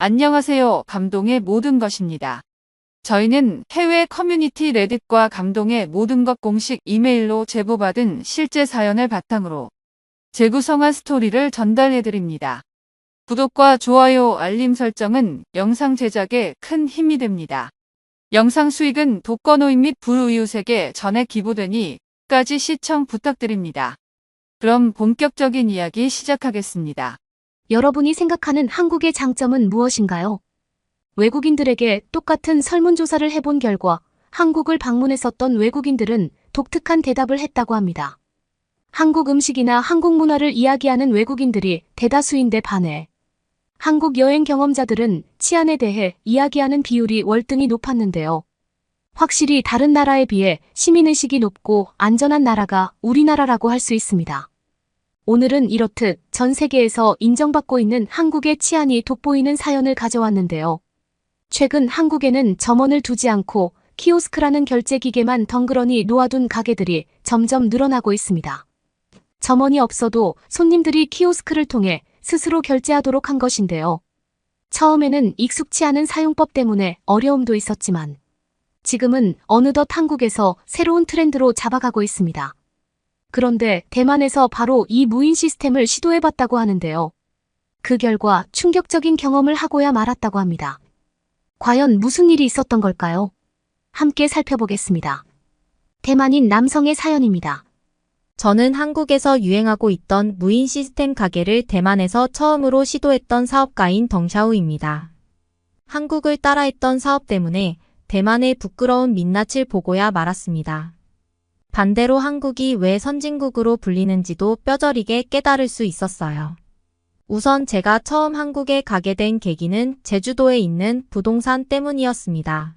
안녕하세요. 감동의 모든 것입니다. 저희는 해외 커뮤니티 레딧과 감동의 모든 것 공식 이메일로 제보받은 실제 사연을 바탕으로 재구성한 스토리를 전달해드립니다. 구독과 좋아요, 알림 설정은 영상 제작에 큰 힘이 됩니다. 영상 수익은 독거노인 및 불우이웃에게 전액 기부되니 끝까지 시청 부탁드립니다. 그럼 본격적인 이야기 시작하겠습니다. 여러분이 생각하는 한국의 장점은 무엇인가요? 외국인들에게 똑같은 설문조사를 해본 결과 한국을 방문했었던 외국인들은 독특한 대답을 했다고 합니다. 한국 음식이나 한국 문화를 이야기하는 외국인들이 대다수인데 반해 한국 여행 경험자들은 치안에 대해 이야기하는 비율이 월등히 높았는데요. 확실히 다른 나라에 비해 시민의식이 높고 안전한 나라가 우리나라라고 할 수 있습니다. 오늘은 이렇듯 전 세계에서 인정받고 있는 한국의 치안이 돋보이는 사연을 가져왔는데요. 최근 한국에는 점원을 두지 않고 키오스크라는 결제기계만 덩그러니 놓아둔 가게들이 점점 늘어나고 있습니다. 점원이 없어도 손님들이 키오스크를 통해 스스로 결제하도록 한 것인데요. 처음에는 익숙치 않은 사용법 때문에 어려움도 있었지만 지금은 어느덧 한국에서 새로운 트렌드로 잡아가고 있습니다. 그런데 대만에서 바로 이 무인 시스템을 시도해봤다고 하는데요. 그 결과 충격적인 경험을 하고야 말았다고 합니다. 과연 무슨 일이 있었던 걸까요? 함께 살펴보겠습니다. 대만인 남성의 사연입니다. 저는 한국에서 유행하고 있던 무인 시스템 가게를 대만에서 처음으로 시도했던 사업가인 덩샤우입니다. 한국을 따라했던 사업 때문에 대만의 부끄러운 민낯을 보고야 말았습니다. 반대로 한국이 왜 선진국으로 불리는지도 뼈저리게 깨달을 수 있었어요. 우선 제가 처음 한국에 가게 된 계기는 제주도에 있는 부동산 때문이었습니다.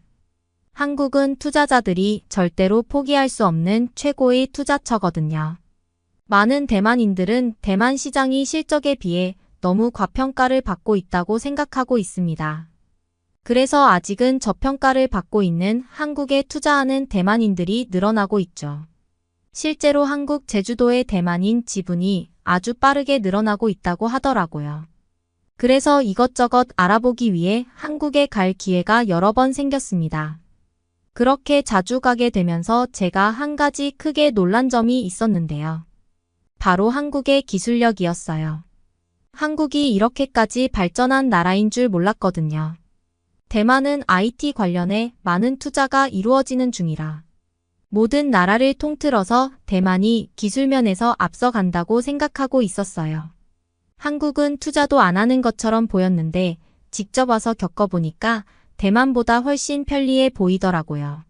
한국은 투자자들이 절대로 포기할 수 없는 최고의 투자처거든요. 많은 대만인들은 대만 시장이 실적에 비해 너무 과평가를 받고 있다고 생각하고 있습니다. 그래서 아직은 저평가를 받고 있는 한국에 투자하는 대만인들이 늘어나고 있죠. 실제로 한국 제주도의 대만인 지분이 아주 빠르게 늘어나고 있다고 하더라고요. 그래서 이것저것 알아보기 위해 한국에 갈 기회가 여러 번 생겼습니다. 그렇게 자주 가게 되면서 제가 한 가지 크게 놀란 점이 있었는데요. 바로 한국의 기술력이었어요. 한국이 이렇게까지 발전한 나라인 줄 몰랐거든요. 대만은 IT 관련해 많은 투자가 이루어지는 중이라 모든 나라를 통틀어서 대만이 기술면에서 앞서간다고 생각하고 있었어요. 한국은 투자도 안 하는 것처럼 보였는데 직접 와서 겪어보니까 대만보다 훨씬 편리해 보이더라고요.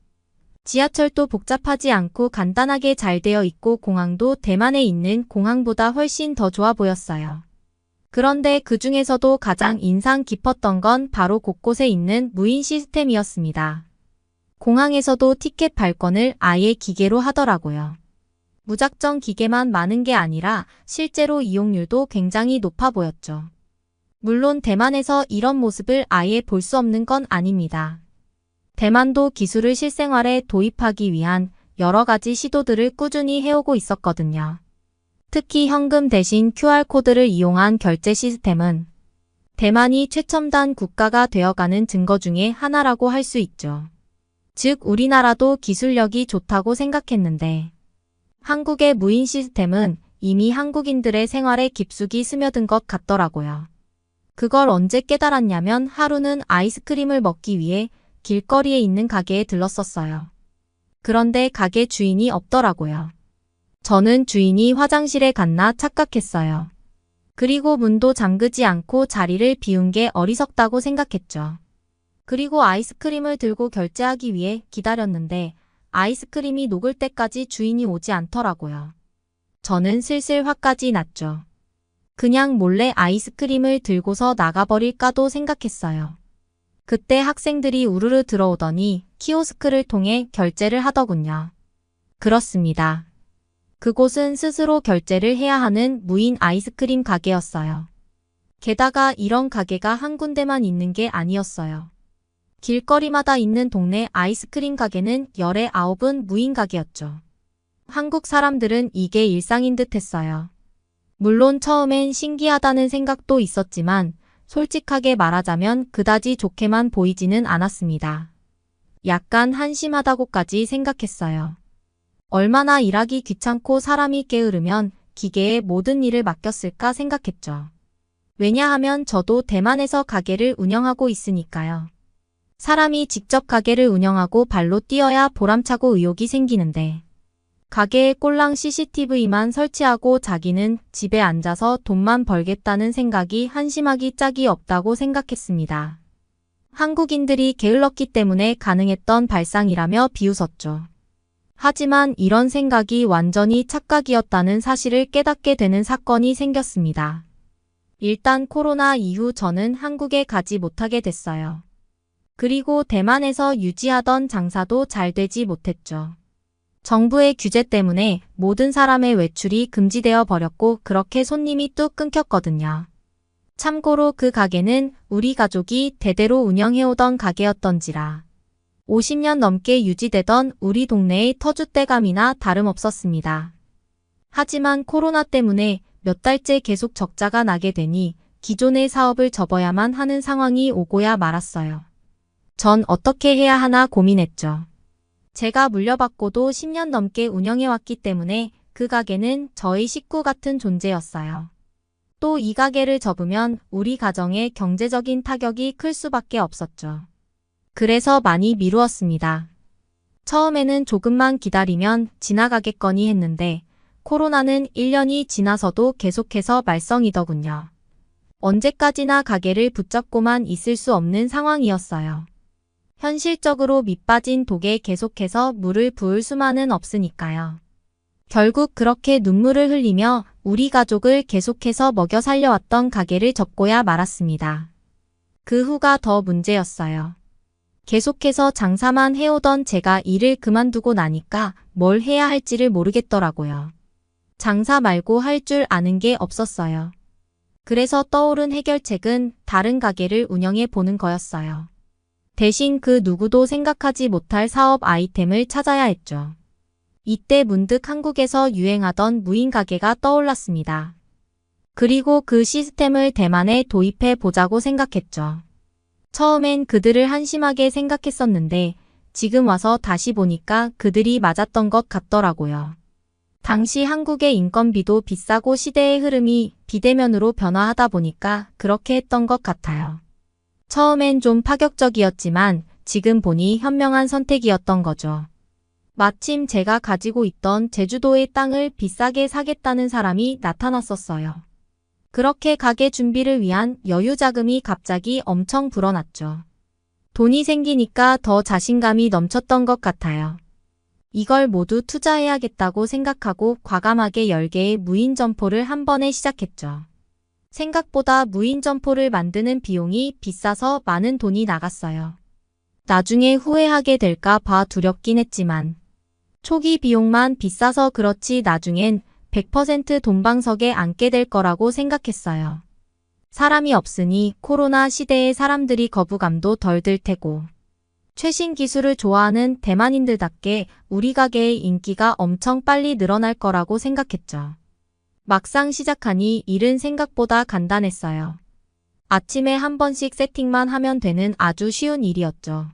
지하철도 복잡하지 않고 간단하게 잘 되어 있고 공항도 대만에 있는 공항보다 훨씬 더 좋아 보였어요. 그런데 그 중에서도 가장 인상 깊었던 건 바로 곳곳에 있는 무인 시스템이었습니다. 공항에서도 티켓 발권을 아예 기계로 하더라고요. 무작정 기계만 많은 게 아니라 실제로 이용률도 굉장히 높아 보였죠. 물론 대만에서 이런 모습을 아예 볼 수 없는 건 아닙니다. 대만도 기술을 실생활에 도입하기 위한 여러 가지 시도들을 꾸준히 해오고 있었거든요. 특히 현금 대신 QR코드를 이용한 결제 시스템은 대만이 최첨단 국가가 되어가는 증거 중에 하나라고 할 수 있죠. 즉 우리나라도 기술력이 좋다고 생각했는데 한국의 무인 시스템은 이미 한국인들의 생활에 깊숙이 스며든 것 같더라고요. 그걸 언제 깨달았냐면 하루는 아이스크림을 먹기 위해 길거리에 있는 가게에 들렀었어요. 그런데 가게 주인이 없더라고요. 저는 주인이 화장실에 갔나 착각했어요. 그리고 문도 잠그지 않고 자리를 비운 게 어리석다고 생각했죠. 그리고 아이스크림을 들고 결제하기 위해 기다렸는데 아이스크림이 녹을 때까지 주인이 오지 않더라고요. 저는 슬슬 화까지 났죠. 그냥 몰래 아이스크림을 들고서 나가버릴까도 생각했어요. 그때 학생들이 우르르 들어오더니 키오스크를 통해 결제를 하더군요. 그렇습니다. 그곳은 스스로 결제를 해야 하는 무인 아이스크림 가게였어요. 게다가 이런 가게가 한 군데만 있는 게 아니었어요. 길거리마다 있는 동네 아이스크림 가게는 열의 9은 무인 가게였죠. 한국 사람들은 이게 일상인 듯 했어요. 물론 처음엔 신기하다는 생각도 있었지만 솔직하게 말하자면 그다지 좋게만 보이지는 않았습니다. 약간 한심하다고까지 생각했어요. 얼마나 일하기 귀찮고 사람이 게으르면 기계에 모든 일을 맡겼을까 생각했죠. 왜냐하면 저도 대만에서 가게를 운영하고 있으니까요. 사람이 직접 가게를 운영하고 발로 뛰어야 보람차고 의욕이 생기는데 가게에 꼴랑 CCTV만 설치하고 자기는 집에 앉아서 돈만 벌겠다는 생각이 한심하기 짝이 없다고 생각했습니다. 한국인들이 게을렀기 때문에 가능했던 발상이라며 비웃었죠. 하지만 이런 생각이 완전히 착각이었다는 사실을 깨닫게 되는 사건이 생겼습니다. 일단 코로나 이후 저는 한국에 가지 못하게 됐어요. 그리고 대만에서 유지하던 장사도 잘 되지 못했죠. 정부의 규제 때문에 모든 사람의 외출이 금지되어 버렸고 그렇게 손님이 뚝 끊겼거든요. 참고로 그 가게는 우리 가족이 대대로 운영해오던 가게였던지라 50년 넘게 유지되던 우리 동네의 터줏대감이나 다름없었습니다. 하지만 코로나 때문에 몇 달째 계속 적자가 나게 되니 기존의 사업을 접어야만 하는 상황이 오고야 말았어요. 전 어떻게 해야 하나 고민했죠. 제가 물려받고도 10년 넘게 운영해왔기 때문에 그 가게는 저의 식구 같은 존재였어요. 또 이 가게를 접으면 우리 가정의 경제적인 타격이 클 수밖에 없었죠. 그래서 많이 미루었습니다. 처음에는 조금만 기다리면 지나가겠거니 했는데 코로나는 1년이 지나서도 계속해서 말썽이더군요. 언제까지나 가게를 붙잡고만 있을 수 없는 상황이었어요. 현실적으로 밑빠진 독에 계속해서 물을 부을 수만은 없으니까요. 결국 그렇게 눈물을 흘리며 우리 가족을 계속해서 먹여 살려왔던 가게를 접고야 말았습니다. 그 후가 더 문제였어요. 계속해서 장사만 해오던 제가 일을 그만두고 나니까 뭘 해야 할지를 모르겠더라고요. 장사 말고 할 줄 아는 게 없었어요. 그래서 떠오른 해결책은 다른 가게를 운영해 보는 거였어요. 대신 그 누구도 생각하지 못할 사업 아이템을 찾아야 했죠. 이때 문득 한국에서 유행하던 무인 가게가 떠올랐습니다. 그리고 그 시스템을 대만에 도입해 보자고 생각했죠. 처음엔 그들을 한심하게 생각했었는데 지금 와서 다시 보니까 그들이 맞았던 것 같더라고요. 당시 한국의 인건비도 비싸고 시대의 흐름이 비대면으로 변화하다 보니까 그렇게 했던 것 같아요. 처음엔 좀 파격적이었지만 지금 보니 현명한 선택이었던 거죠. 마침 제가 가지고 있던 제주도의 땅을 비싸게 사겠다는 사람이 나타났었어요. 그렇게 가게 준비를 위한 여유 자금이 갑자기 엄청 불어났죠. 돈이 생기니까 더 자신감이 넘쳤던 것 같아요. 이걸 모두 투자해야겠다고 생각하고 과감하게 10개의 무인 점포를 한 번에 시작했죠. 생각보다 무인 점포를 만드는 비용이 비싸서 많은 돈이 나갔어요. 나중에 후회하게 될까 봐 두렵긴 했지만 초기 비용만 비싸서 그렇지 나중엔 100% 돈방석에 앉게 될 거라고 생각했어요. 사람이 없으니 코로나 시대에 사람들이 거부감도 덜 들 테고 최신 기술을 좋아하는 대만인들답게 우리 가게의 인기가 엄청 빨리 늘어날 거라고 생각했죠. 막상 시작하니 일은 생각보다 간단했어요. 아침에 한 번씩 세팅만 하면 되는 아주 쉬운 일이었죠.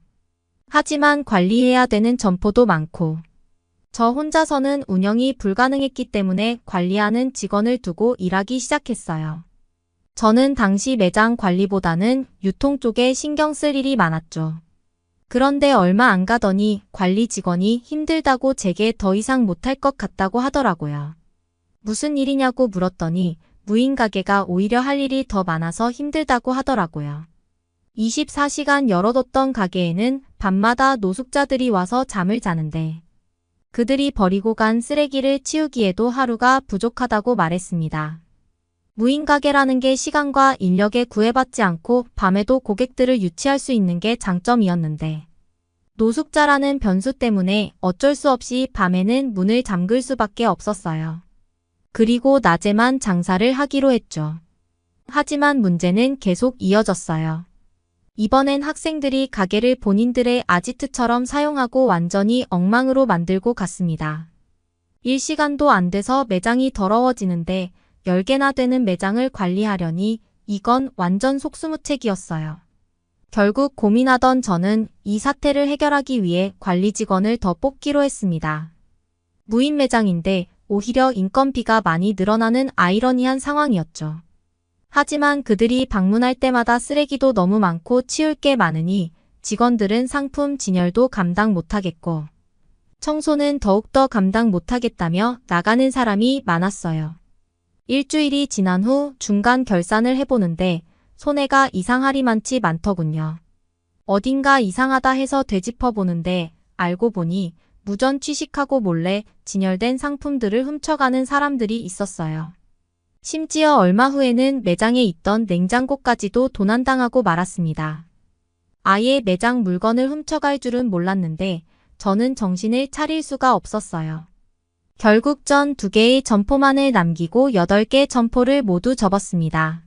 하지만 관리해야 되는 점포도 많고 저 혼자서는 운영이 불가능했기 때문에 관리하는 직원을 두고 일하기 시작했어요. 저는 당시 매장 관리보다는 유통 쪽에 신경 쓸 일이 많았죠. 그런데 얼마 안 가더니 관리 직원이 힘들다고 제게 더 이상 못할 것 같다고 하더라고요. 무슨 일이냐고 물었더니 무인 가게가 오히려 할 일이 더 많아서 힘들다고 하더라고요. 24시간 열어뒀던 가게에는 밤마다 노숙자들이 와서 잠을 자는데 그들이 버리고 간 쓰레기를 치우기에도 하루가 부족하다고 말했습니다. 무인 가게라는 게 시간과 인력에 구애받지 않고 밤에도 고객들을 유치할 수 있는 게 장점이었는데 노숙자라는 변수 때문에 어쩔 수 없이 밤에는 문을 잠글 수밖에 없었어요. 그리고 낮에만 장사를 하기로 했죠. 하지만 문제는 계속 이어졌어요. 이번엔 학생들이 가게를 본인들의 아지트처럼 사용하고 완전히 엉망으로 만들고 갔습니다. 일시간도 안 돼서 매장이 더러워지는데 10개나 되는 매장을 관리하려니 이건 완전 속수무책이었어요. 결국 고민하던 저는 이 사태를 해결하기 위해 관리 직원을 더 뽑기로 했습니다. 무인 매장인데 오히려 인건비가 많이 늘어나는 아이러니한 상황이었죠. 하지만 그들이 방문할 때마다 쓰레기도 너무 많고 치울 게 많으니 직원들은 상품 진열도 감당 못하겠고 청소는 더욱더 감당 못하겠다며 나가는 사람이 많았어요. 일주일이 지난 후 중간 결산을 해보는데 손해가 이상하리만치 많더군요. 어딘가 이상하다 해서 되짚어보는데 알고 보니 무전 취식하고 몰래 진열된 상품들을 훔쳐가는 사람들이 있었어요. 심지어 얼마 후에는 매장에 있던 냉장고까지도 도난당하고 말았습니다. 아예 매장 물건을 훔쳐갈 줄은 몰랐는데 저는 정신을 차릴 수가 없었어요. 결국 전 2개의 점포만을 남기고 8개 점포를 모두 접었습니다.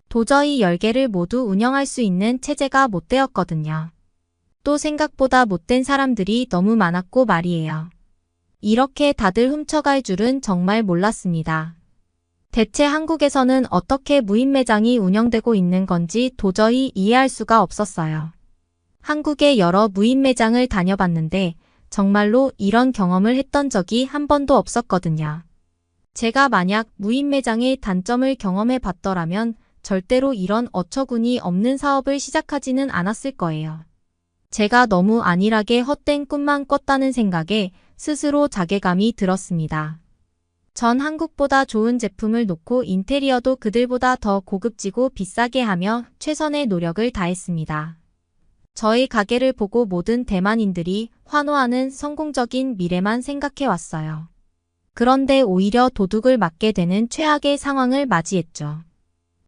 도저히 10개를 모두 운영할 수 있는 체제가 못 되었거든요. 또 생각보다 못된 사람들이 너무 많았고 말이에요. 이렇게 다들 훔쳐갈 줄은 정말 몰랐습니다. 대체 한국에서는 어떻게 무인 매장이 운영되고 있는 건지 도저히 이해할 수가 없었어요. 한국의 여러 무인 매장을 다녀봤는데 정말로 이런 경험을 했던 적이 한 번도 없었거든요. 제가 만약 무인 매장의 단점을 경험해 봤더라면 절대로 이런 어처구니 없는 사업을 시작하지는 않았을 거예요. 제가 너무 안일하게 헛된 꿈만 꿨다는 생각에 스스로 자괴감이 들었습니다. 전 한국보다 좋은 제품을 놓고 인테리어도 그들보다 더 고급지고 비싸게 하며 최선의 노력을 다했습니다. 저희 가게를 보고 모든 대만인들이 환호하는 성공적인 미래만 생각해 왔어요. 그런데 오히려 도둑을 맞게 되는 최악의 상황을 맞이했죠.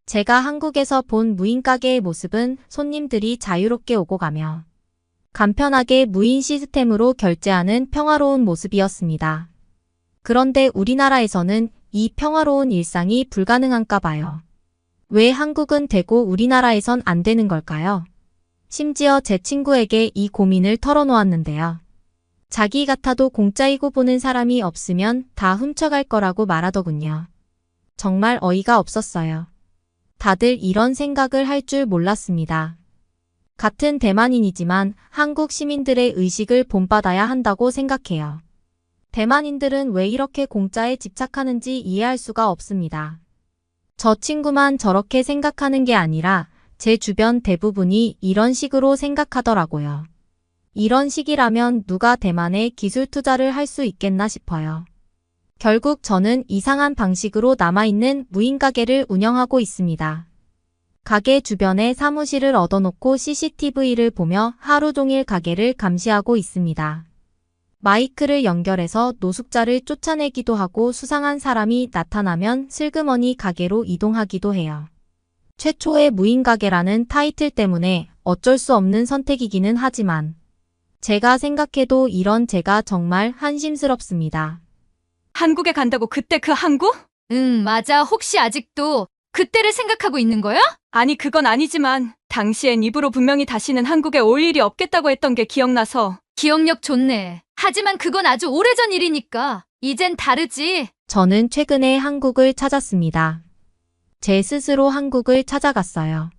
제가 한국에서 본 무인 가게의 모습은 손님들이 자유롭게 오고 가며 간편하게 무인 시스템으로 결제하는 평화로운 모습이었습니다. 그런데 우리나라에서는 이 평화로운 일상이 불가능한가 봐요. 왜 한국은 되고 우리나라에선 안 되는 걸까요? 심지어 제 친구에게 이 고민을 털어놓았는데요. 자기 같아도 공짜이고 보는 사람이 없으면 다 훔쳐갈 거라고 말하더군요. 정말 어이가 없었어요. 다들 이런 생각을 할 줄 몰랐습니다. 같은 대만인이지만 한국 시민들의 의식을 본받아야 한다고 생각해요. 대만인들은 왜 이렇게 공짜에 집착하는지 이해할 수가 없습니다. 저 친구만 저렇게 생각하는 게 아니라 제 주변 대부분이 이런 식으로 생각하더라고요. 이런 식이라면 누가 대만에 기술 투자를 할 수 있겠나 싶어요. 결국 저는 이상한 방식으로 남아있는 무인 가게를 운영하고 있습니다. 가게 주변에 사무실을 얻어놓고 CCTV를 보며 하루 종일 가게를 감시하고 있습니다. 마이크를 연결해서 노숙자를 쫓아내기도 하고 수상한 사람이 나타나면 슬그머니 가게로 이동하기도 해요. 최초의 무인 가게라는 타이틀 때문에 어쩔 수 없는 선택이기는 하지만 제가 생각해도 이런 제가 정말 한심스럽습니다. 한국에 간다고 그때 그 한국? 응, 맞아. 혹시 아직도 그때를 생각하고 있는 거야? 아니 그건 아니지만 당시엔 입으로 분명히 다시는 한국에 올 일이 없겠다고 했던 게 기억나서. 기억력 좋네. 하지만 그건 아주 오래전 일이니까. 이젠 다르지. 저는 최근에 한국을 찾았습니다. 제 스스로 한국을 찾아갔어요.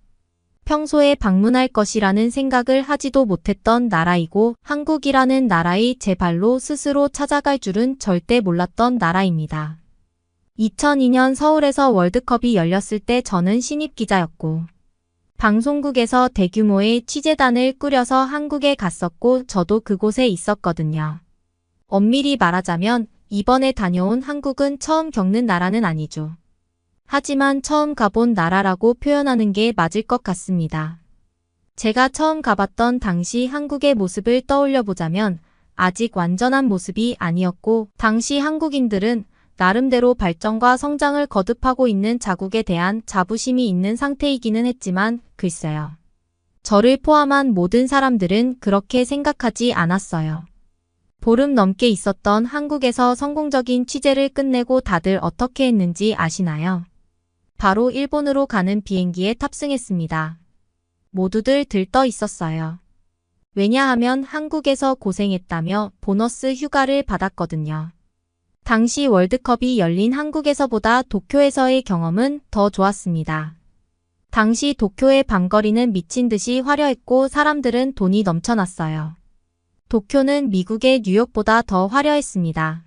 평소에 방문할 것이라는 생각을 하지도 못했던 나라이고 한국이라는 나라의 제 발로 스스로 찾아갈 줄은 절대 몰랐던 나라입니다. 2002년 서울에서 월드컵이 열렸을 때 저는 신입 기자였고 방송국에서 대규모의 취재단을 꾸려서 한국에 갔었고 저도 그곳에 있었거든요. 엄밀히 말하자면 이번에 다녀온 한국은 처음 겪는 나라는 아니죠. 하지만 처음 가본 나라라고 표현하는 게 맞을 것 같습니다. 제가 처음 가봤던 당시 한국의 모습을 떠올려 보자면 아직 완전한 모습이 아니었고 당시 한국인들은 나름대로 발전과 성장을 거듭하고 있는 자국에 대한 자부심이 있는 상태이기는 했지만 글쎄요. 저를 포함한 모든 사람들은 그렇게 생각하지 않았어요. 보름 넘게 있었던 한국에서 성공적인 취재를 끝내고 다들 어떻게 했는지 아시나요? 바로 일본으로 가는 비행기에 탑승했습니다. 모두들 들떠 있었어요. 왜냐하면 한국에서 고생했다며 보너스 휴가를 받았거든요. 당시 월드컵이 열린 한국에서보다 도쿄에서의 경험은 더 좋았습니다. 당시 도쿄의 밤거리는 미친 듯이 화려했고 사람들은 돈이 넘쳐났어요. 도쿄는 미국의 뉴욕보다 더 화려했습니다.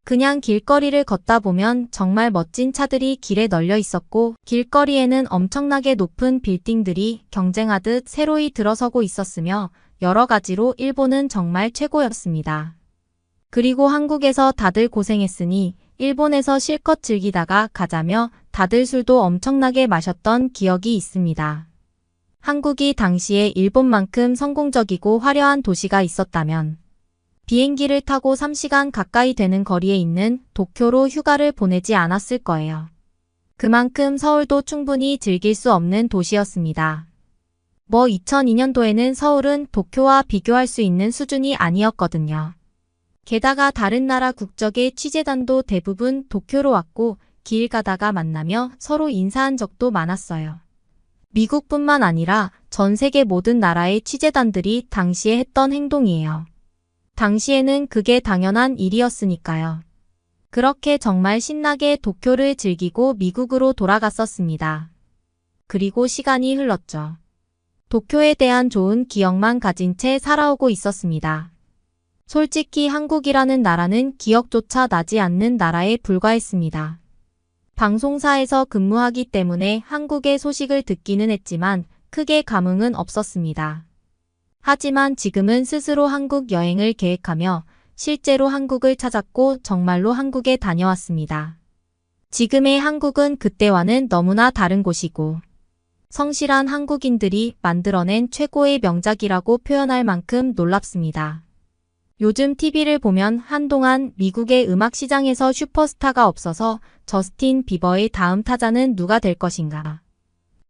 그냥 길거리를 걷다 보면 정말 멋진 차들이 길에 널려 있었고 길거리에는 엄청나게 높은 빌딩들이 경쟁하듯 새로이 들어서고 있었으며 여러 가지로 일본은 정말 최고였습니다. 그리고 한국에서 다들 고생했으니 일본에서 실컷 즐기다가 가자며 다들 술도 엄청나게 마셨던 기억이 있습니다. 한국이 당시에 일본만큼 성공적이고 화려한 도시가 있었다면 비행기를 타고 3시간 가까이 되는 거리에 있는 도쿄로 휴가를 보내지 않았을 거예요. 그만큼 서울도 충분히 즐길 수 없는 도시였습니다. 2002년도에는 서울은 도쿄와 비교할 수 있는 수준이 아니었거든요. 게다가 다른 나라 국적의 취재단도 대부분 도쿄로 왔고 길 가다가 만나며 서로 인사한 적도 많았어요. 미국뿐만 아니라 전 세계 모든 나라의 취재단들이 당시에 했던 행동이에요. 당시에는 그게 당연한 일이었으니까요. 그렇게 정말 신나게 도쿄를 즐기고 미국으로 돌아갔었습니다. 그리고 시간이 흘렀죠. 도쿄에 대한 좋은 기억만 가진 채 살아오고 있었습니다. 솔직히 한국이라는 나라는 기억조차 나지 않는 나라에 불과했습니다. 방송사에서 근무하기 때문에 한국의 소식을 듣기는 했지만 크게 감흥은 없었습니다. 하지만 지금은 스스로 한국 여행을 계획하며 실제로 한국을 찾았고 정말로 한국에 다녀왔습니다. 지금의 한국은 그때와는 너무나 다른 곳이고 성실한 한국인들이 만들어낸 최고의 명작이라고 표현할 만큼 놀랍습니다. 요즘 TV를 보면 한동안 미국의 음악 시장에서 슈퍼스타가 없어서 저스틴 비버의 다음 타자는 누가 될 것인가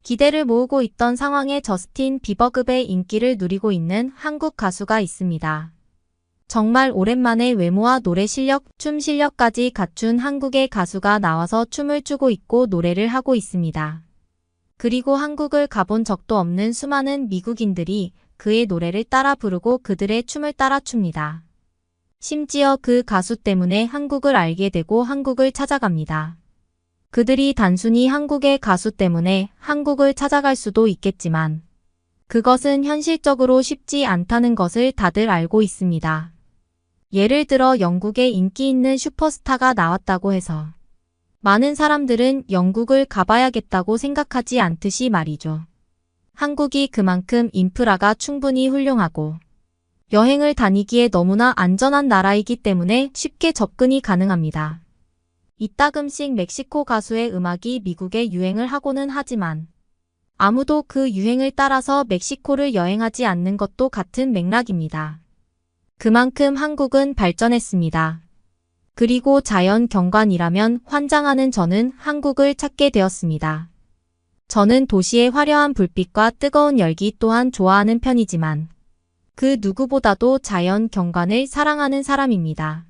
기대를 모으고 있던 상황에 저스틴 비버급의 인기를 누리고 있는 한국 가수가 있습니다. 정말 오랜만에 외모와 노래 실력, 춤 실력까지 갖춘 한국의 가수가 나와서 춤을 추고 있고 노래를 하고 있습니다. 그리고 한국을 가본 적도 없는 수많은 미국인들이 그의 노래를 따라 부르고 그들의 춤을 따라 춥니다. 심지어 그 가수 때문에 한국을 알게 되고 한국을 찾아갑니다. 그들이 단순히 한국의 가수 때문에 한국을 찾아갈 수도 있겠지만 그것은 현실적으로 쉽지 않다는 것을 다들 알고 있습니다. 예를 들어 영국에 인기 있는 슈퍼스타가 나왔다고 해서 많은 사람들은 영국을 가봐야겠다고 생각하지 않듯이 말이죠. 한국이 그만큼 인프라가 충분히 훌륭하고 여행을 다니기에 너무나 안전한 나라이기 때문에 쉽게 접근이 가능합니다. 이따금씩 멕시코 가수의 음악이 미국에 유행을 하고는 하지만 아무도 그 유행을 따라서 멕시코를 여행하지 않는 것도 같은 맥락입니다. 그만큼 한국은 발전했습니다. 그리고 자연 경관이라면 환장하는 저는 한국을 찾게 되었습니다. 저는 도시의 화려한 불빛과 뜨거운 열기 또한 좋아하는 편이지만 그 누구보다도 자연 경관을 사랑하는 사람입니다.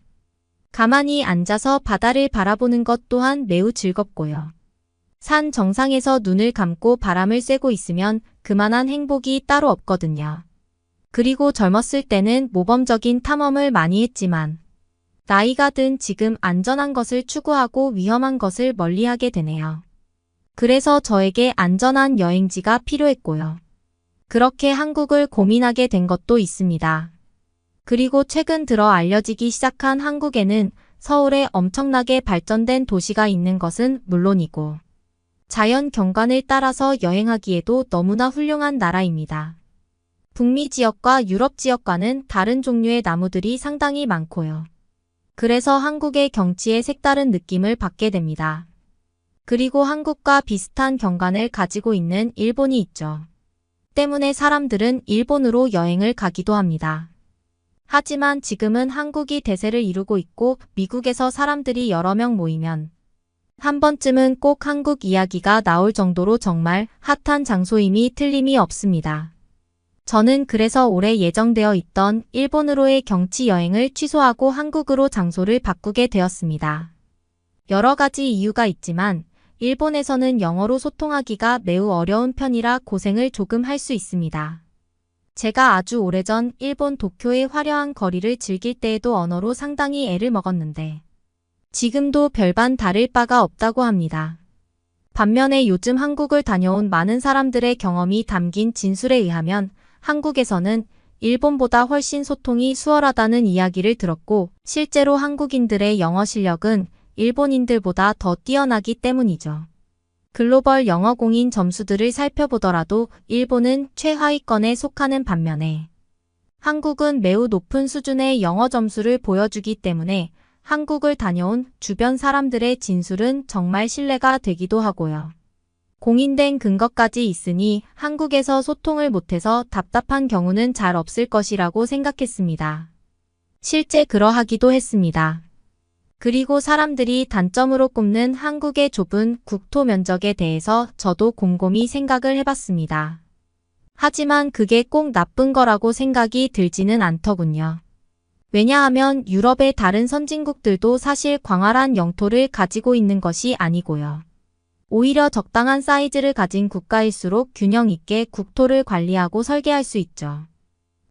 가만히 앉아서 바다를 바라보는 것 또한 매우 즐겁고요. 산 정상에서 눈을 감고 바람을 쐬고 있으면 그만한 행복이 따로 없거든요. 그리고 젊었을 때는 모범적인 탐험을 많이 했지만 나이가 든 지금 안전한 것을 추구하고 위험한 것을 멀리하게 되네요. 그래서 저에게 안전한 여행지가 필요했고요. 그렇게 한국을 고민하게 된 것도 있습니다. 그리고 최근 들어 알려지기 시작한 한국에는 서울에 엄청나게 발전된 도시가 있는 것은 물론이고 자연 경관을 따라서 여행하기에도 너무나 훌륭한 나라입니다. 북미 지역과 유럽 지역과는 다른 종류의 나무들이 상당히 많고요. 그래서 한국의 경치에 색다른 느낌을 받게 됩니다. 그리고 한국과 비슷한 경관을 가지고 있는 일본이 있죠. 때문에 사람들은 일본으로 여행을 가기도 합니다. 하지만 지금은 한국이 대세를 이루고 있고 미국에서 사람들이 여러 명 모이면 한 번쯤은 꼭 한국 이야기가 나올 정도로 정말 핫한 장소임이 틀림이 없습니다. 저는 그래서 올해 예정되어 있던 일본으로의 경치 여행을 취소하고 한국으로 장소를 바꾸게 되었습니다. 여러 가지 이유가 있지만 일본에서는 영어로 소통하기가 매우 어려운 편이라 고생을 조금 할 수 있습니다. 제가 아주 오래전 일본 도쿄의 화려한 거리를 즐길 때에도 언어로 상당히 애를 먹었는데 지금도 별반 다를 바가 없다고 합니다. 반면에 요즘 한국을 다녀온 많은 사람들의 경험이 담긴 진술에 의하면 한국에서는 일본보다 훨씬 소통이 수월하다는 이야기를 들었고 실제로 한국인들의 영어 실력은 일본인들보다 더 뛰어나기 때문이죠. 글로벌 영어 공인 점수들을 살펴보더라도 일본은 최하위권에 속하는 반면에 한국은 매우 높은 수준의 영어 점수를 보여주기 때문에 한국을 다녀온 주변 사람들의 진술은 정말 신뢰가 되기도 하고요. 공인된 근거까지 있으니 한국에서 소통을 못해서 답답한 경우는 잘 없을 것이라고 생각했습니다. 실제 그러하기도 했습니다. 그리고 사람들이 단점으로 꼽는 한국의 좁은 국토 면적에 대해서 저도 곰곰이 생각을 해봤습니다. 하지만 그게 꼭 나쁜 거라고 생각이 들지는 않더군요. 왜냐하면 유럽의 다른 선진국들도 사실 광활한 영토를 가지고 있는 것이 아니고요. 오히려 적당한 사이즈를 가진 국가일수록 균형 있게 국토를 관리하고 설계할 수 있죠.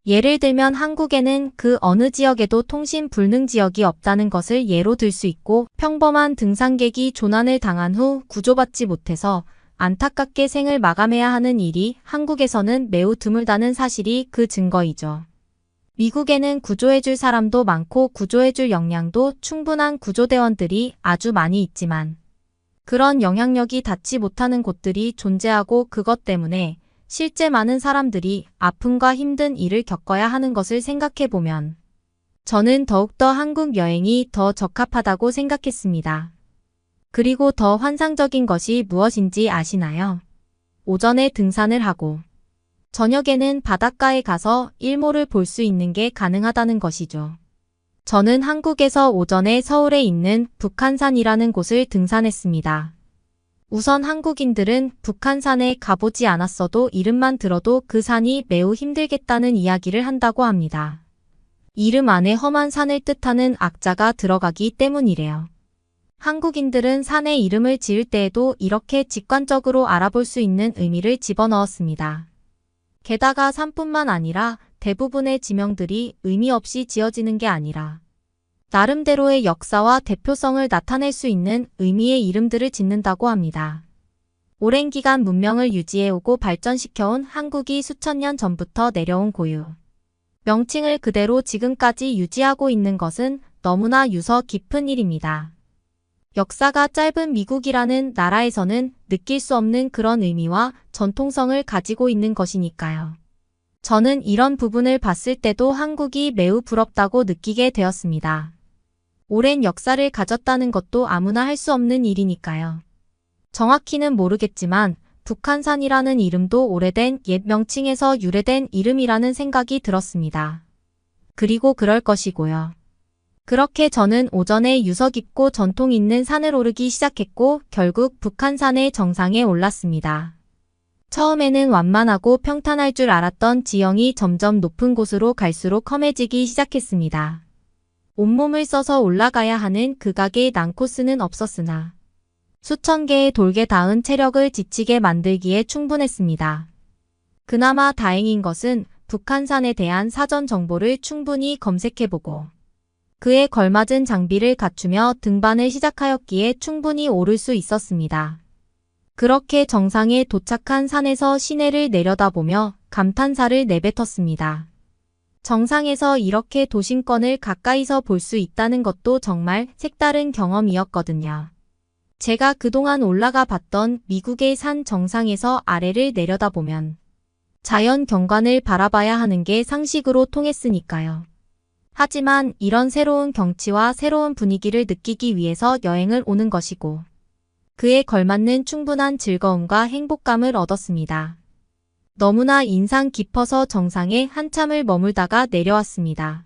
예를 들면 한국에는 그 어느 지역에도 통신 불능 지역이 없다는 것을 예로 들 수 있고 평범한 등산객이 조난을 당한 후 구조받지 못해서 안타깝게 생을 마감해야 하는 일이 한국에서는 매우 드물다는 사실이 그 증거이죠. 미국에는 구조해줄 사람도 많고 구조해줄 역량도 충분한 구조대원들이 아주 많이 있지만 그런 영향력이 닿지 못하는 곳들이 존재하고 그것 때문에 실제 많은 사람들이 아픔과 힘든 일을 겪어야 하는 것을 생각해보면 저는 더욱더 한국 여행이 더 적합하다고 생각했습니다. 그리고 더 환상적인 것이 무엇인지 아시나요? 오전에 등산을 하고 저녁에는 바닷가에 가서 일몰을 볼 수 있는 게 가능하다는 것이죠. 저는 한국에서 오전에 서울에 있는 북한산이라는 곳을 등산했습니다. 우선 한국인들은 북한산에 가보지 않았어도 이름만 들어도 그 산이 매우 힘들겠다는 이야기를 한다고 합니다. 이름 안에 험한 산을 뜻하는 악자가 들어가기 때문이래요. 한국인들은 산의 이름을 지을 때에도 이렇게 직관적으로 알아볼 수 있는 의미를 집어넣었습니다. 게다가 산뿐만 아니라 대부분의 지명들이 의미 없이 지어지는 게 아니라 나름대로의 역사와 대표성을 나타낼 수 있는 의미의 이름들을 짓는다고 합니다. 오랜 기간 문명을 유지해오고 발전시켜온 한국이 수천 년 전부터 내려온 고유 명칭을 그대로 지금까지 유지하고 있는 것은 너무나 유서 깊은 일입니다. 역사가 짧은 미국이라는 나라에서는 느낄 수 없는 그런 의미와 전통성을 가지고 있는 것이니까요. 저는 이런 부분을 봤을 때도 한국이 매우 부럽다고 느끼게 되었습니다. 오랜 역사를 가졌다는 것도 아무나 할 수 없는 일이니까요. 정확히는 모르겠지만 북한산이라는 이름도 오래된 옛 명칭에서 유래된 이름이라는 생각이 들었습니다. 그리고 그럴 것이고요. 그렇게 저는 오전에 유서 깊고 전통 있는 산을 오르기 시작했고 결국 북한산의 정상에 올랐습니다. 처음에는 완만하고 평탄할 줄 알았던 지형이 점점 높은 곳으로 갈수록 험해지기 시작했습니다. 온몸을 써서 올라가야 하는 극악의 난코스는 없었으나 수천 개의 돌게 닿은 체력을 지치게 만들기에 충분했습니다. 그나마 다행인 것은 북한산에 대한 사전 정보를 충분히 검색해보고 그에 걸맞은 장비를 갖추며 등반을 시작하였기에 충분히 오를 수 있었습니다. 그렇게 정상에 도착한 산에서 시내를 내려다보며 감탄사를 내뱉었습니다. 정상에서 이렇게 도심권을 가까이서 볼 수 있다는 것도 정말 색다른 경험이었거든요. 제가 그동안 올라가 봤던 미국의 산 정상에서 아래를 내려다보면 자연 경관을 바라봐야 하는 게 상식으로 통했으니까요. 하지만 이런 새로운 경치와 새로운 분위기를 느끼기 위해서 여행을 오는 것이고 그에 걸맞는 충분한 즐거움과 행복감을 얻었습니다. 너무나 인상 깊어서 정상에 한참을 머물다가 내려왔습니다.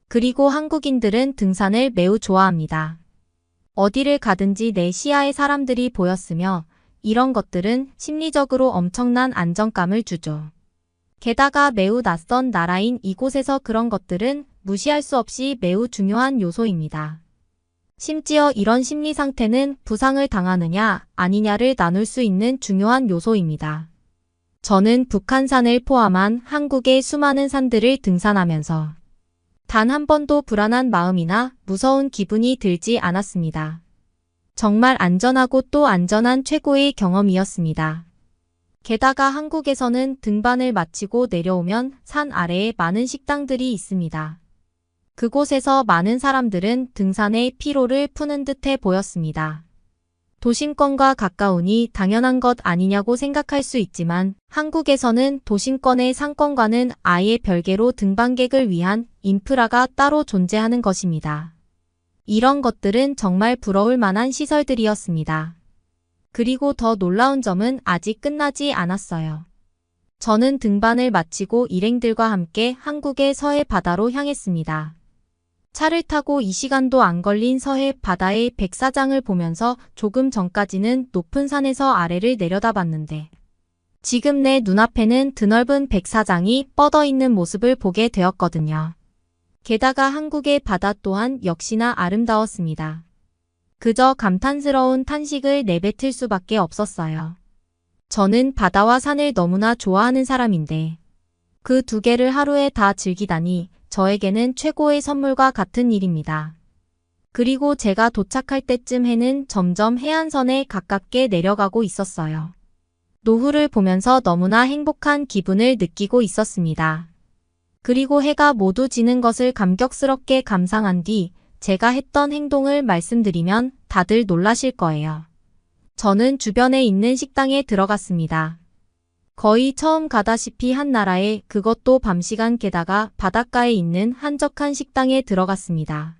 그리고 한국인들은 등산을 매우 좋아합니다. 어디를 가든지 내 시야에 사람들이 보였으며 이런 것들은 심리적으로 엄청난 안정감을 주죠. 게다가 매우 낯선 나라인 이곳에서 그런 것들은 무시할 수 없이 매우 중요한 요소입니다. 심지어 이런 심리 상태는 부상을 당하느냐 아니냐를 나눌 수 있는 중요한 요소입니다. 저는 북한산을 포함한 한국의 수많은 산들을 등산하면서 단 한 번도 불안한 마음이나 무서운 기분이 들지 않았습니다. 정말 안전하고 또 안전한 최고의 경험이었습니다. 게다가 한국에서는 등반을 마치고 내려오면 산 아래에 많은 식당들이 있습니다. 그곳에서 많은 사람들은 등산의 피로를 푸는 듯해 보였습니다. 도심권과 가까우니 당연한 것 아니냐고 생각할 수 있지만 한국에서는 도심권의 상권과는 아예 별개로 등반객을 위한 인프라가 따로 존재하는 것입니다. 이런 것들은 정말 부러울 만한 시설들이었습니다. 그리고 더 놀라운 점은 아직 끝나지 않았어요. 저는 등반을 마치고 일행들과 함께 한국의 서해 바다로 향했습니다. 차를 타고 2시간도 안 걸린 서해 바다의 백사장을 보면서 조금 전까지는 높은 산에서 아래를 내려다봤는데 지금 내 눈앞에는 드넓은 백사장이 뻗어 있는 모습을 보게 되었거든요. 게다가 한국의 바다 또한 역시나 아름다웠습니다. 그저 감탄스러운 탄식을 내뱉을 수밖에 없었어요. 저는 바다와 산을 너무나 좋아하는 사람인데 그 두 개를 하루에 다 즐기다니 저에게는 최고의 선물과 같은 일입니다. 그리고 제가 도착할 때쯤 해는 점점 해안선에 가깝게 내려가고 있었어요. 노후를 보면서 너무나 행복한 기분을 느끼고 있었습니다. 그리고 해가 모두 지는 것을 감격스럽게 감상한 뒤 제가 했던 행동을 말씀드리면 다들 놀라실 거예요. 저는 주변에 있는 식당에 들어갔습니다. 거의 처음 가다시피 한 나라에 그것도 밤시간 게다가 바닷가에 있는 한적한 식당에 들어갔습니다.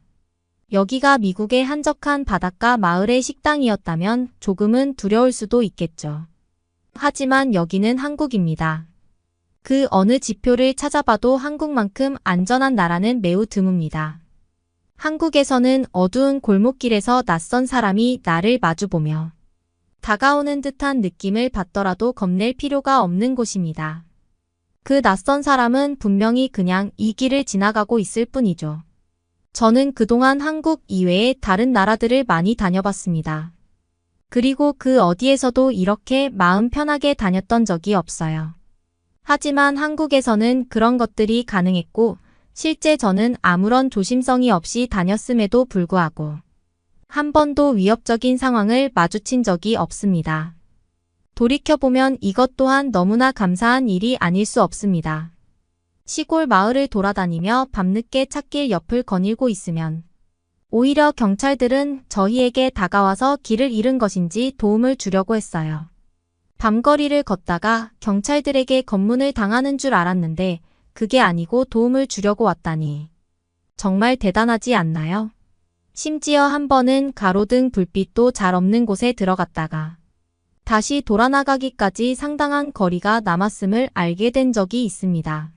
여기가 미국의 한적한 바닷가 마을의 식당이었다면 조금은 두려울 수도 있겠죠. 하지만 여기는 한국입니다. 그 어느 지표를 찾아봐도 한국만큼 안전한 나라는 매우 드뭅니다. 한국에서는 어두운 골목길에서 낯선 사람이 나를 마주보며 다가오는 듯한 느낌을 받더라도 겁낼 필요가 없는 곳입니다. 그 낯선 사람은 분명히 그냥 이 길을 지나가고 있을 뿐이죠. 저는 그동안 한국 이외의 다른 나라들을 많이 다녀봤습니다. 그리고 그 어디에서도 이렇게 마음 편하게 다녔던 적이 없어요. 하지만 한국에서는 그런 것들이 가능했고 실제 저는 아무런 조심성이 없이 다녔음에도 불구하고 한 번도 위협적인 상황을 마주친 적이 없습니다. 돌이켜보면 이것 또한 너무나 감사한 일이 아닐 수 없습니다. 시골 마을을 돌아다니며 밤늦게 찻길 옆을 거닐고 있으면 오히려 경찰들은 저희에게 다가와서 길을 잃은 것인지 도움을 주려고 했어요. 밤거리를 걷다가 경찰들에게 검문을 당하는 줄 알았는데 그게 아니고 도움을 주려고 왔다니. 정말 대단하지 않나요? 심지어 한 번은 가로등 불빛도 잘 없는 곳에 들어갔다가 다시 돌아나가기까지 상당한 거리가 남았음을 알게 된 적이 있습니다.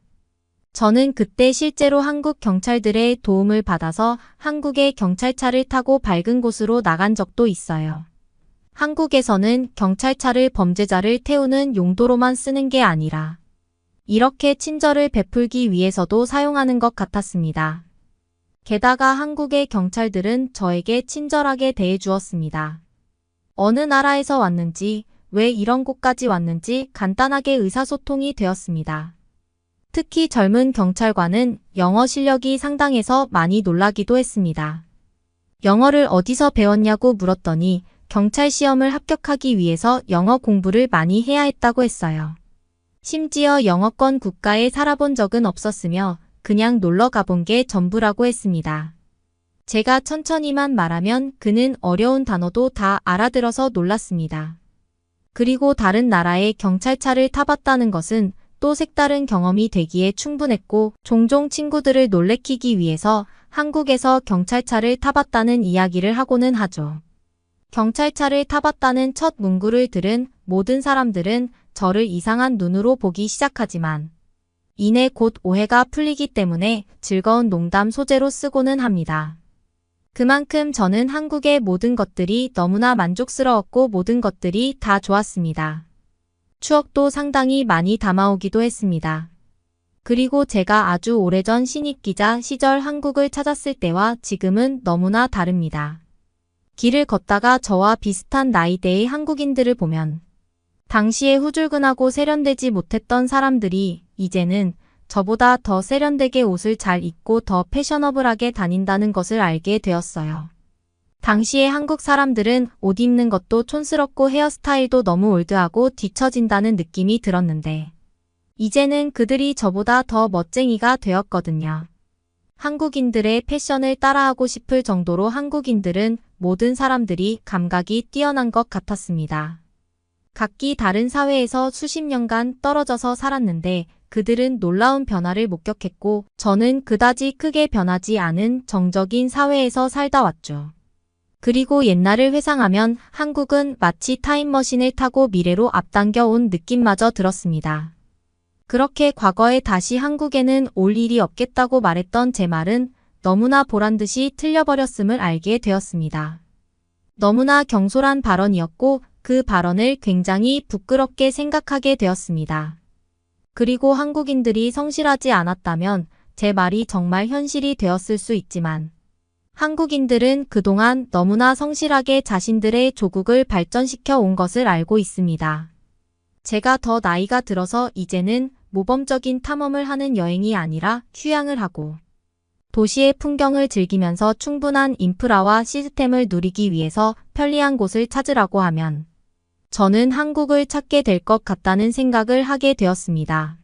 저는 그때 실제로 한국 경찰들의 도움을 받아서 한국의 경찰차를 타고 밝은 곳으로 나간 적도 있어요. 한국에서는 경찰차를 범죄자를 태우는 용도로만 쓰는 게 아니라 이렇게 친절을 베풀기 위해서도 사용하는 것 같았습니다. 게다가 한국의 경찰들은 저에게 친절하게 대해주었습니다. 어느 나라에서 왔는지, 왜 이런 곳까지 왔는지 간단하게 의사소통이 되었습니다. 특히 젊은 경찰관은 영어 실력이 상당해서 많이 놀라기도 했습니다. 영어를 어디서 배웠냐고 물었더니 경찰 시험을 합격하기 위해서 영어 공부를 많이 해야 했다고 했어요. 심지어 영어권 국가에 살아본 적은 없었으며 그냥 놀러 가본 게 전부라고 했습니다. 제가 천천히만 말하면 그는 어려운 단어도 다 알아들어서 놀랐습니다. 그리고 다른 나라의 경찰차를 타봤다는 것은 또 색다른 경험이 되기에 충분했고 종종 친구들을 놀래키기 위해서 한국에서 경찰차를 타봤다는 이야기를 하고는 하죠. 경찰차를 타봤다는 첫 문구를 들은 모든 사람들은 저를 이상한 눈으로 보기 시작하지만 이내 곧 오해가 풀리기 때문에 즐거운 농담 소재로 쓰고는 합니다. 그만큼 저는 한국의 모든 것들이 너무나 만족스러웠고 모든 것들이 다 좋았습니다. 추억도 상당히 많이 담아오기도 했습니다. 그리고 제가 아주 오래전 신입기자 시절 한국을 찾았을 때와 지금은 너무나 다릅니다. 길을 걷다가 저와 비슷한 나이대의 한국인들을 보면 당시에 후줄근하고 세련되지 못했던 사람들이 이제는 저보다 더 세련되게 옷을 잘 입고 더 패셔너블하게 다닌다는 것을 알게 되었어요. 당시에 한국 사람들은 옷 입는 것도 촌스럽고 헤어스타일도 너무 올드하고 뒤처진다는 느낌이 들었는데 이제는 그들이 저보다 더 멋쟁이가 되었거든요. 한국인들의 패션을 따라하고 싶을 정도로 한국인들은 모든 사람들이 감각이 뛰어난 것 같았습니다. 각기 다른 사회에서 수십 년간 떨어져서 살았는데 그들은 놀라운 변화를 목격했고 저는 그다지 크게 변하지 않은 정적인 사회에서 살다 왔죠. 그리고 옛날을 회상하면 한국은 마치 타임머신을 타고 미래로 앞당겨 온 느낌마저 들었습니다. 그렇게 과거에 다시 한국에는 올 일이 없겠다고 말했던 제 말은 너무나 보란듯이 틀려버렸음을 알게 되었습니다. 너무나 경솔한 발언이었고 그 발언을 굉장히 부끄럽게 생각하게 되었습니다. 그리고 한국인들이 성실하지 않았다면 제 말이 정말 현실이 되었을 수 있지만 한국인들은 그동안 너무나 성실하게 자신들의 조국을 발전시켜 온 것을 알고 있습니다. 제가 더 나이가 들어서 이제는 모범적인 탐험을 하는 여행이 아니라 휴양을 하고 도시의 풍경을 즐기면서 충분한 인프라와 시스템을 누리기 위해서 편리한 곳을 찾으라고 하면 저는 한국을 찾게 될 것 같다는 생각을 하게 되었습니다.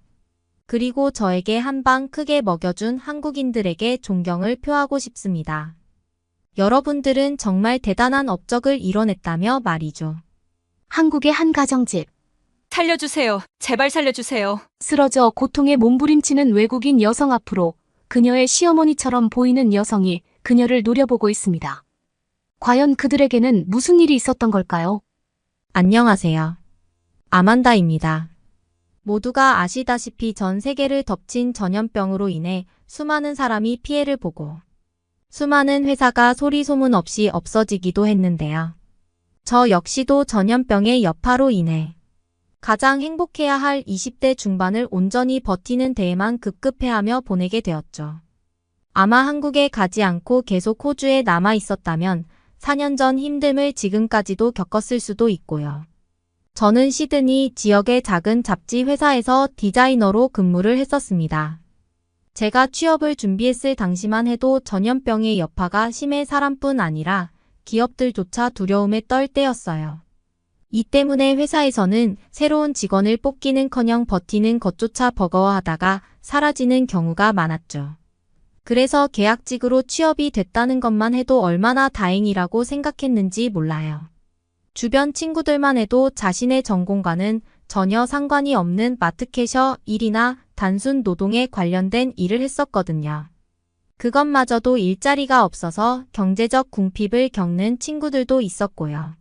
그리고 저에게 한 방 크게 먹여준 한국인들에게 존경을 표하고 싶습니다. 여러분들은 정말 대단한 업적을 이뤄냈다며 말이죠. 한국의 한 가정집. 살려주세요. 제발 살려주세요. 쓰러져 고통에 몸부림치는 외국인 여성 앞으로 그녀의 시어머니처럼 보이는 여성이 그녀를 노려보고 있습니다. 과연 그들에게는 무슨 일이 있었던 걸까요? 안녕하세요. 아만다입니다. 모두가 아시다시피 전 세계를 덮친 전염병으로 인해 수많은 사람이 피해를 보고 수많은 회사가 소리 소문 없이 없어지기도 했는데요. 저 역시도 전염병의 여파로 인해 가장 행복해야 할 20대 중반을 온전히 버티는 데에만 급급해하며 보내게 되었죠. 아마 한국에 가지 않고 계속 호주에 남아 있었다면 4년 전 힘듦을 지금까지도 겪었을 수도 있고요. 저는 시드니 지역의 작은 잡지 회사에서 디자이너로 근무를 했었습니다. 제가 취업을 준비했을 당시만 해도 전염병의 여파가 심해 사람뿐 아니라 기업들조차 두려움에 떨 때였어요. 이 때문에 회사에서는 새로운 직원을 뽑기는커녕 버티는 것조차 버거워하다가 사라지는 경우가 많았죠. 그래서 계약직으로 취업이 됐다는 것만 해도 얼마나 다행이라고 생각했는지 몰라요. 주변 친구들만 해도 자신의 전공과는 전혀 상관이 없는 마트캐셔 일이나 단순 노동에 관련된 일을 했었거든요. 그것마저도 일자리가 없어서 경제적 궁핍을 겪는 친구들도 있었고요.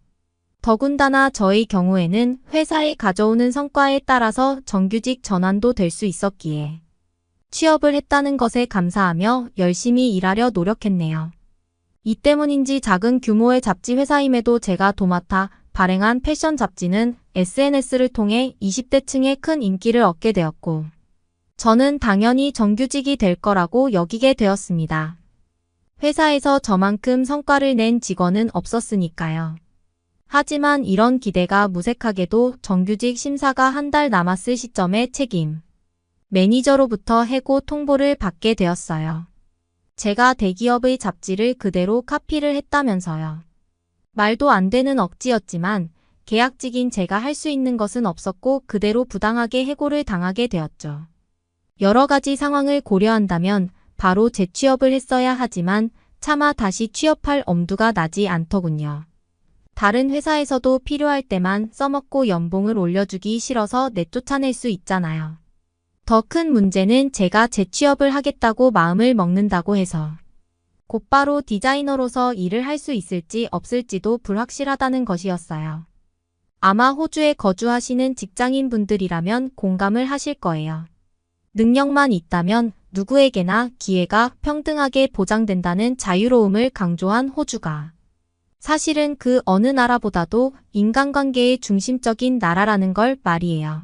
더군다나 저의 경우에는 회사에 가져오는 성과에 따라서 정규직 전환도 될 수 있었기에 취업을 했다는 것에 감사하며 열심히 일하려 노력했네요. 이 때문인지 작은 규모의 잡지 회사임에도 제가 도맡아 발행한 패션 잡지는 SNS를 통해 20대층의 큰 인기를 얻게 되었고 저는 당연히 정규직이 될 거라고 여기게 되었습니다. 회사에서 저만큼 성과를 낸 직원은 없었으니까요. 하지만 이런 기대가 무색하게도 정규직 심사가 한 달 남았을 시점에 책임 매니저로부터 해고 통보를 받게 되었어요. 제가 대기업의 잡지를 그대로 카피를 했다면서요. 말도 안 되는 억지였지만 계약직인 제가 할 수 있는 것은 없었고 그대로 부당하게 해고를 당하게 되었죠. 여러 가지 상황을 고려한다면 바로 재취업을 했어야 하지만 차마 다시 취업할 엄두가 나지 않더군요. 다른 회사에서도 필요할 때만 써먹고 연봉을 올려주기 싫어서 내쫓아낼 수 있잖아요. 더 큰 문제는 제가 재취업을 하겠다고 마음을 먹는다고 해서 곧바로 디자이너로서 일을 할 수 있을지 없을지도 불확실하다는 것이었어요. 아마 호주에 거주하시는 직장인분들이라면 공감을 하실 거예요. 능력만 있다면 누구에게나 기회가 평등하게 보장된다는 자유로움을 강조한 호주가 사실은 그 어느 나라보다도 인간관계의 중심적인 나라라는 걸 말이에요.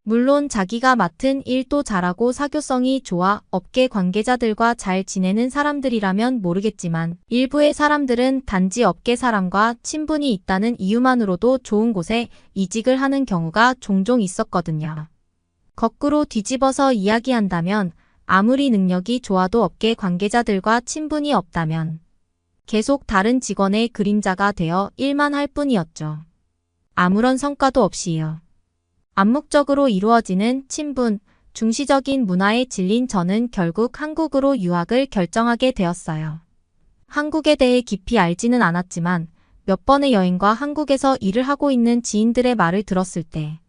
물론 자기가 맡은 일도 잘하고 사교성이 좋아 업계 관계자들과 잘 지내는 사람들이라면 모르겠지만 일부의 사람들은 단지 업계 사람과 친분이 있다는 이유만으로도 좋은 곳에 이직을 하는 경우가 종종 있었거든요. 거꾸로 뒤집어서 이야기한다면 아무리 능력이 좋아도 업계 관계자들과 친분이 없다면 계속 다른 직원의 그림자가 되어 일만 할 뿐이었죠. 아무런 성과도 없이요. 암묵적으로 이루어지는 친분, 중시적인 문화에 질린 저는 결국 한국으로 유학을 결정하게 되었어요. 한국에 대해 깊이 알지는 않았지만 몇 번의 여행과 한국에서 일을 하고 있는 지인들의 말을 들었을 때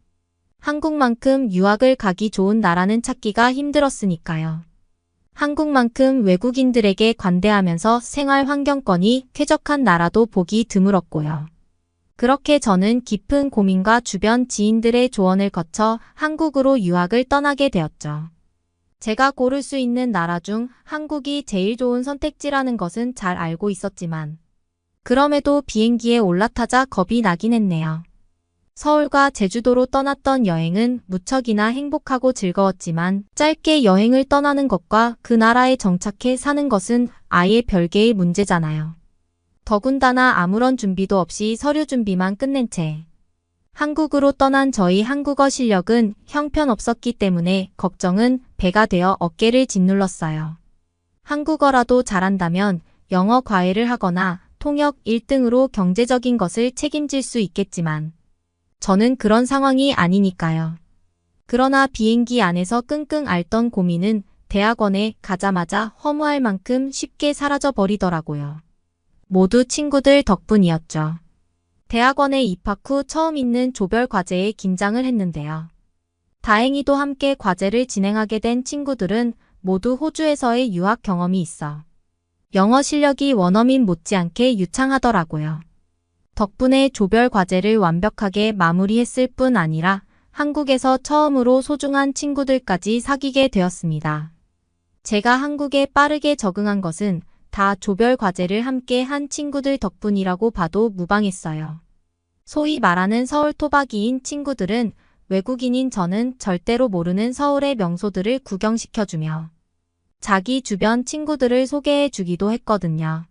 한국만큼 유학을 가기 좋은 나라는 찾기가 힘들었으니까요. 한국만큼 외국인들에게 관대하면서 생활 환경권이 쾌적한 나라도 보기 드물었고요. 그렇게 저는 깊은 고민과 주변 지인들의 조언을 거쳐 한국으로 유학을 떠나게 되었죠. 제가 고를 수 있는 나라 중 한국이 제일 좋은 선택지라는 것은 잘 알고 있었지만 그럼에도 비행기에 올라타자 겁이 나긴 했네요. 서울과 제주도로 떠났던 여행은 무척이나 행복하고 즐거웠지만 짧게 여행을 떠나는 것과 그 나라에 정착해 사는 것은 아예 별개의 문제잖아요. 더군다나 아무런 준비도 없이 서류 준비만 끝낸 채 한국으로 떠난 저희 한국어 실력은 형편없었기 때문에 걱정은 배가 되어 어깨를 짓눌렀어요. 한국어라도 잘한다면 영어 과외를 하거나 통역 1등으로 경제적인 것을 책임질 수 있겠지만 저는 그런 상황이 아니니까요. 그러나 비행기 안에서 끙끙 앓던 고민은 대학원에 가자마자 허무할 만큼 쉽게 사라져 버리더라고요. 모두 친구들 덕분이었죠. 대학원에 입학 후 처음 있는 조별 과제에 긴장을 했는데요. 다행히도 함께 과제를 진행하게 된 친구들은 모두 호주에서의 유학 경험이 있어 영어 실력이 원어민 못지않게 유창하더라고요. 덕분에 조별 과제를 완벽하게 마무리했을 뿐 아니라 한국에서 처음으로 소중한 친구들까지 사귀게 되었습니다. 제가 한국에 빠르게 적응한 것은 다 조별 과제를 함께 한 친구들 덕분이라고 봐도 무방했어요. 소위 말하는 서울 토박이인 친구들은 외국인인 저는 절대로 모르는 서울의 명소들을 구경시켜주며 자기 주변 친구들을 소개해 주기도 했거든요.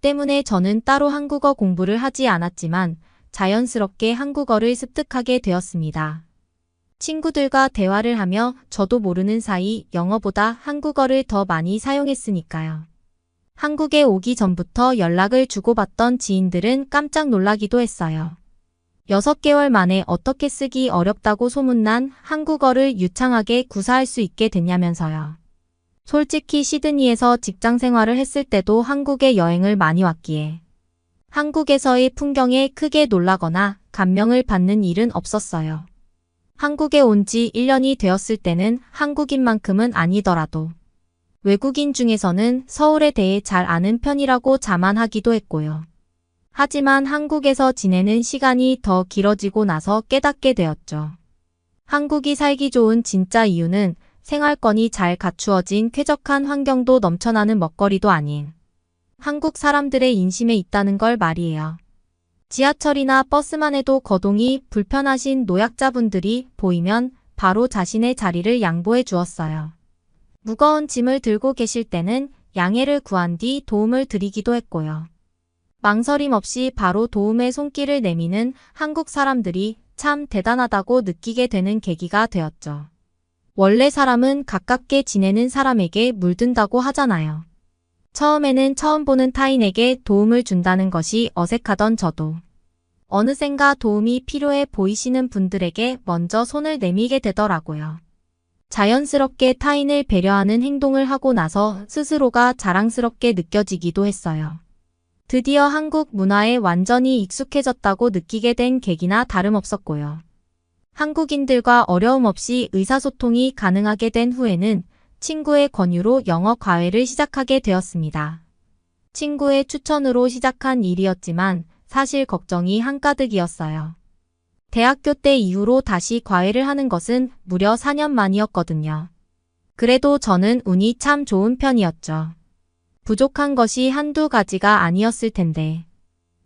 때문에 저는 따로 한국어 공부를 하지 않았지만 자연스럽게 한국어를 습득하게 되었습니다. 친구들과 대화를 하며 저도 모르는 사이 영어보다 한국어를 더 많이 사용했으니까요. 한국에 오기 전부터 연락을 주고받던 지인들은 깜짝 놀라기도 했어요. 6개월 만에 어떻게 쓰기 어렵다고 소문난 한국어를 유창하게 구사할 수 있게 됐냐면서요. 솔직히 시드니에서 직장 생활을 했을 때도 한국에 여행을 많이 왔기에 한국에서의 풍경에 크게 놀라거나 감명을 받는 일은 없었어요. 한국에 온 지 1년이 되었을 때는 한국인만큼은 아니더라도 외국인 중에서는 서울에 대해 잘 아는 편이라고 자만하기도 했고요. 하지만 한국에서 지내는 시간이 더 길어지고 나서 깨닫게 되었죠. 한국이 살기 좋은 진짜 이유는 생활권이 잘 갖추어진 쾌적한 환경도 넘쳐나는 먹거리도 아닌 한국 사람들의 인심에 있다는 걸 말이에요. 지하철이나 버스만 해도 거동이 불편하신 노약자분들이 보이면 바로 자신의 자리를 양보해 주었어요. 무거운 짐을 들고 계실 때는 양해를 구한 뒤 도움을 드리기도 했고요. 망설임 없이 바로 도움의 손길을 내미는 한국 사람들이 참 대단하다고 느끼게 되는 계기가 되었죠. 원래 사람은 가깝게 지내는 사람에게 물든다고 하잖아요. 처음에는 처음 보는 타인에게 도움을 준다는 것이 어색하던 저도 어느샌가 도움이 필요해 보이시는 분들에게 먼저 손을 내밀게 되더라고요. 자연스럽게 타인을 배려하는 행동을 하고 나서 스스로가 자랑스럽게 느껴지기도 했어요. 드디어 한국 문화에 완전히 익숙해졌다고 느끼게 된 계기나 다름없었고요. 한국인들과 어려움 없이 의사소통이 가능하게 된 후에는 친구의 권유로 영어 과외를 시작하게 되었습니다. 친구의 추천으로 시작한 일이었지만 사실 걱정이 한가득이었어요. 대학교 때 이후로 다시 과외를 하는 것은 무려 4년 만이었거든요. 그래도 저는 운이 참 좋은 편이었죠. 부족한 것이 한두 가지가 아니었을 텐데.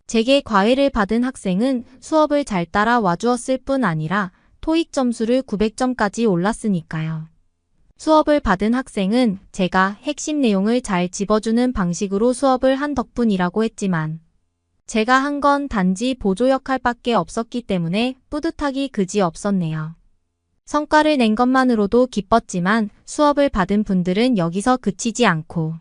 제게 과외를 받은 학생은 수업을 잘 따라와 주었을 뿐 아니라 토익 점수를 900점까지 올랐으니까요. 수업을 받은 학생은 제가 핵심 내용을 잘 짚어주는 방식으로 수업을 한 덕분이라고 했지만 제가 한 건 단지 보조 역할밖에 없었기 때문에 뿌듯하기 그지 없었네요. 성과를 낸 것만으로도 기뻤지만 수업을 받은 분들은 여기서 그치지 않고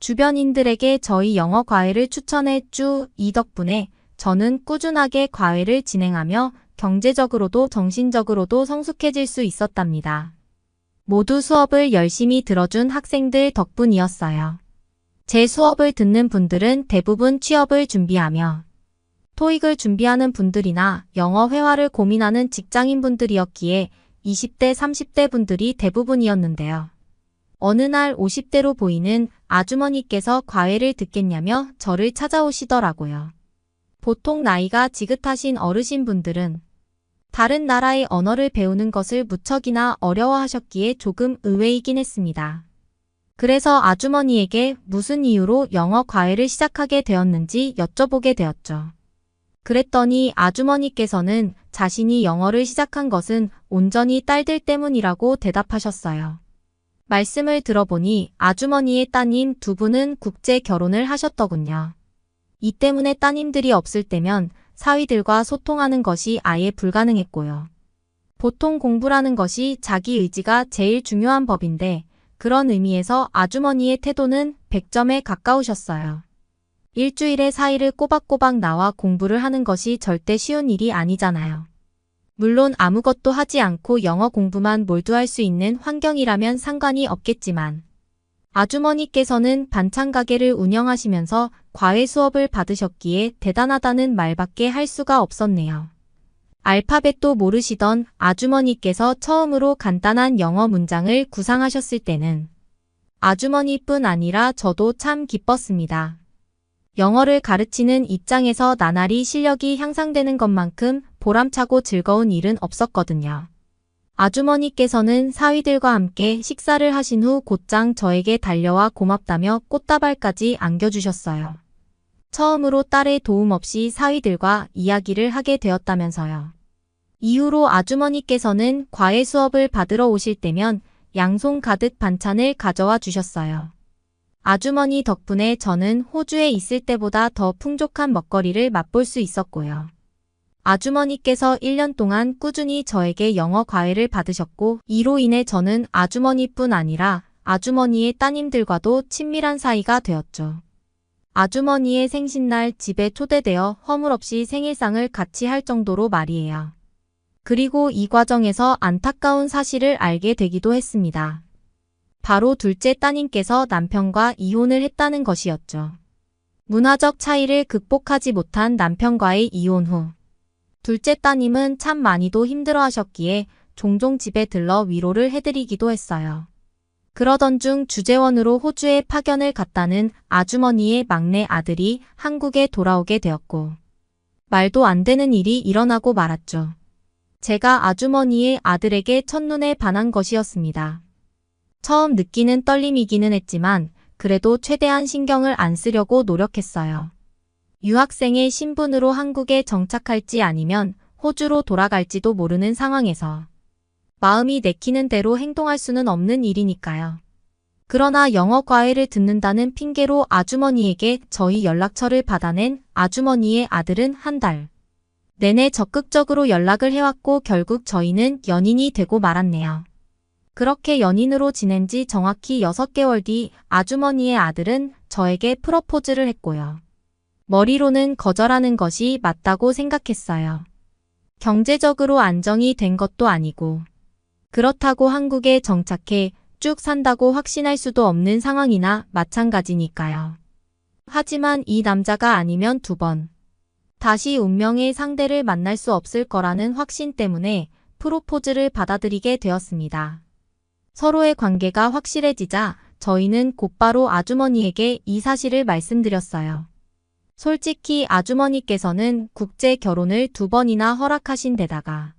주변인들에게 저희 영어 과외를 추천해 주 이 덕분에 저는 꾸준하게 과외를 진행하며 경제적으로도 정신적으로도 성숙해질 수 있었답니다. 모두 수업을 열심히 들어준 학생들 덕분이었어요. 제 수업을 듣는 분들은 대부분 취업을 준비하며 토익을 준비하는 분들이나 영어 회화를 고민하는 직장인분들이었기에 20대, 30대 분들이 대부분이었는데요. 어느 날 50대로 보이는 아주머니께서 과외를 듣겠냐며 저를 찾아오시더라고요. 보통 나이가 지긋하신 어르신분들은 다른 나라의 언어를 배우는 것을 무척이나 어려워하셨기에 조금 의외이긴 했습니다. 그래서 아주머니에게 무슨 이유로 영어 과외를 시작하게 되었는지 여쭤보게 되었죠. 그랬더니 아주머니께서는 자신이 영어를 시작한 것은 온전히 딸들 때문이라고 대답하셨어요. 말씀을 들어보니 아주머니의 따님 두 분은 국제 결혼을 하셨더군요. 이 때문에 따님들이 없을 때면 사위들과 소통하는 것이 아예 불가능했고요. 보통 공부라는 것이 자기 의지가 제일 중요한 법인데 그런 의미에서 아주머니의 태도는 100점에 가까우셨어요. 일주일에 4일을 꼬박꼬박 나와 공부를 하는 것이 절대 쉬운 일이 아니잖아요. 물론 아무것도 하지 않고 영어 공부만 몰두할 수 있는 환경이라면 상관이 없겠지만 아주머니께서는 반찬 가게를 운영하시면서 과외 수업을 받으셨기에 대단하다는 말밖에 할 수가 없었네요. 알파벳도 모르시던 아주머니께서 처음으로 간단한 영어 문장을 구상하셨을 때는 아주머니뿐 아니라 저도 참 기뻤습니다. 영어를 가르치는 입장에서 나날이 실력이 향상되는 것만큼 보람차고 즐거운 일은 없었거든요. 아주머니께서는 사위들과 함께 식사를 하신 후 곧장 저에게 달려와 고맙다며 꽃다발까지 안겨주셨어요. 처음으로 딸의 도움 없이 사위들과 이야기를 하게 되었다면서요. 이후로 아주머니께서는 과외 수업을 받으러 오실 때면 양손 가득 반찬을 가져와 주셨어요. 아주머니 덕분에 저는 호주에 있을 때보다 더 풍족한 먹거리를 맛볼 수 있었고요. 아주머니께서 1년 동안 꾸준히 저에게 영어 과외를 받으셨고 이로 인해 저는 아주머니뿐 아니라 아주머니의 따님들과도 친밀한 사이가 되었죠. 아주머니의 생신날 집에 초대되어 허물없이 생일상을 같이 할 정도로 말이에요. 그리고 이 과정에서 안타까운 사실을 알게 되기도 했습니다. 바로 둘째 따님께서 남편과 이혼을 했다는 것이었죠. 문화적 차이를 극복하지 못한 남편과의 이혼 후 둘째 따님은 참 많이도 힘들어하셨기에 종종 집에 들러 위로를 해드리기도 했어요. 그러던 중 주재원으로 호주에 파견을 갔다는 아주머니의 막내 아들이 한국에 돌아오게 되었고 말도 안 되는 일이 일어나고 말았죠. 제가 아주머니의 아들에게 첫눈에 반한 것이었습니다. 처음 느끼는 떨림이기는 했지만 그래도 최대한 신경을 안 쓰려고 노력했어요. 유학생의 신분으로 한국에 정착할지 아니면 호주로 돌아갈지도 모르는 상황에서 마음이 내키는 대로 행동할 수는 없는 일이니까요. 그러나 영어 과외를 듣는다는 핑계로 아주머니에게 저희 연락처를 받아낸 아주머니의 아들은 한 달 내내 적극적으로 연락을 해왔고 결국 저희는 연인이 되고 말았네요. 그렇게 연인으로 지낸 지 정확히 6개월 뒤 아주머니의 아들은 저에게 프러포즈를 했고요. 머리로는 거절하는 것이 맞다고 생각했어요. 경제적으로 안정이 된 것도 아니고 그렇다고 한국에 정착해 쭉 산다고 확신할 수도 없는 상황이나 마찬가지니까요. 하지만 이 남자가 아니면 2번 다시 운명의 상대를 만날 수 없을 거라는 확신 때문에 프로포즈를 받아들이게 되었습니다. 서로의 관계가 확실해지자 저희는 곧바로 아주머니에게 이 사실을 말씀드렸어요. 솔직히 아주머니께서는 국제 결혼을 2번이나 허락하신 데다가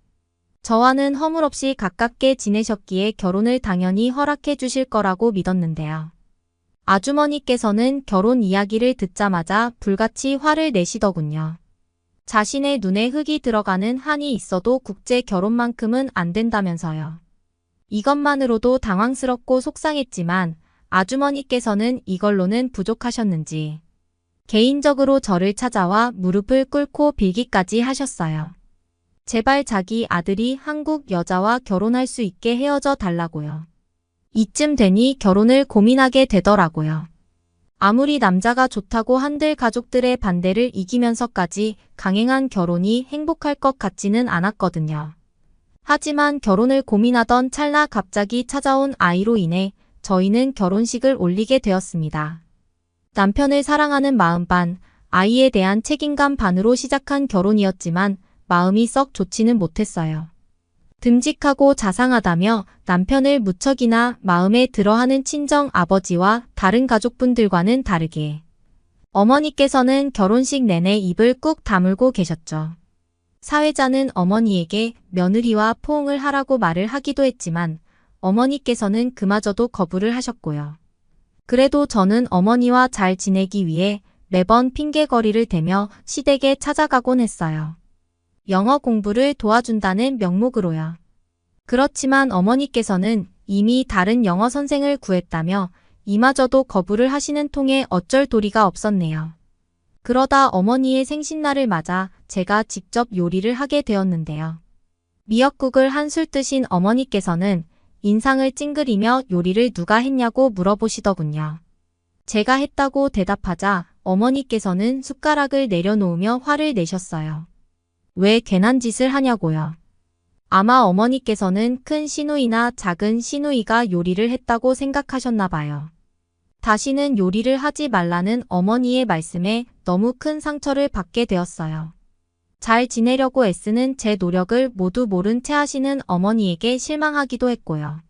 저와는 허물없이 가깝게 지내셨기에 결혼을 당연히 허락해 주실 거라고 믿었는데요. 아주머니께서는 결혼 이야기를 듣자마자 불같이 화를 내시더군요. 자신의 눈에 흙이 들어가는 한이 있어도 국제 결혼만큼은 안 된다면서요. 이것만으로도 당황스럽고 속상했지만 아주머니께서는 이걸로는 부족하셨는지 개인적으로 저를 찾아와 무릎을 꿇고 빌기까지 하셨어요. 제발 자기 아들이 한국 여자와 결혼할 수 있게 헤어져 달라고요. 이쯤 되니 결혼을 고민하게 되더라고요. 아무리 남자가 좋다고 한들 가족들의 반대를 이기면서까지 강행한 결혼이 행복할 것 같지는 않았거든요. 하지만 결혼을 고민하던 찰나 갑자기 찾아온 아이로 인해 저희는 결혼식을 올리게 되었습니다. 남편을 사랑하는 마음 반, 아이에 대한 책임감 반으로 시작한 결혼이었지만 마음이 썩 좋지는 못했어요. 듬직하고 자상하다며 남편을 무척이나 마음에 들어하는 친정 아버지와 다른 가족분들과는 다르게 어머니께서는 결혼식 내내 입을 꾹 다물고 계셨죠. 사회자는 어머니에게 며느리와 포옹을 하라고 말을 하기도 했지만 어머니께서는 그마저도 거부를 하셨고요. 그래도 저는 어머니와 잘 지내기 위해 매번 핑계거리를 대며 시댁에 찾아가곤 했어요. 영어 공부를 도와준다는 명목으로요. 그렇지만 어머니께서는 이미 다른 영어 선생을 구했다며 이마저도 거부를 하시는 통에 어쩔 도리가 없었네요. 그러다 어머니의 생신날을 맞아 제가 직접 요리를 하게 되었는데요. 미역국을 한술 뜨신 어머니께서는 인상을 찡그리며 요리를 누가 했냐고 물어보시더군요. 제가 했다고 대답하자 어머니께서는 숟가락을 내려놓으며 화를 내셨어요. 왜 괜한 짓을 하냐고요. 아마 어머니께서는 큰 시누이나 작은 시누이가 요리를 했다고 생각하셨나 봐요. 다시는 요리를 하지 말라는 어머니의 말씀에 너무 큰 상처를 받게 되었어요. 잘 지내려고 애쓰는 제 노력을 모두 모른 채 하시는 어머니에게 실망하기도 했고요.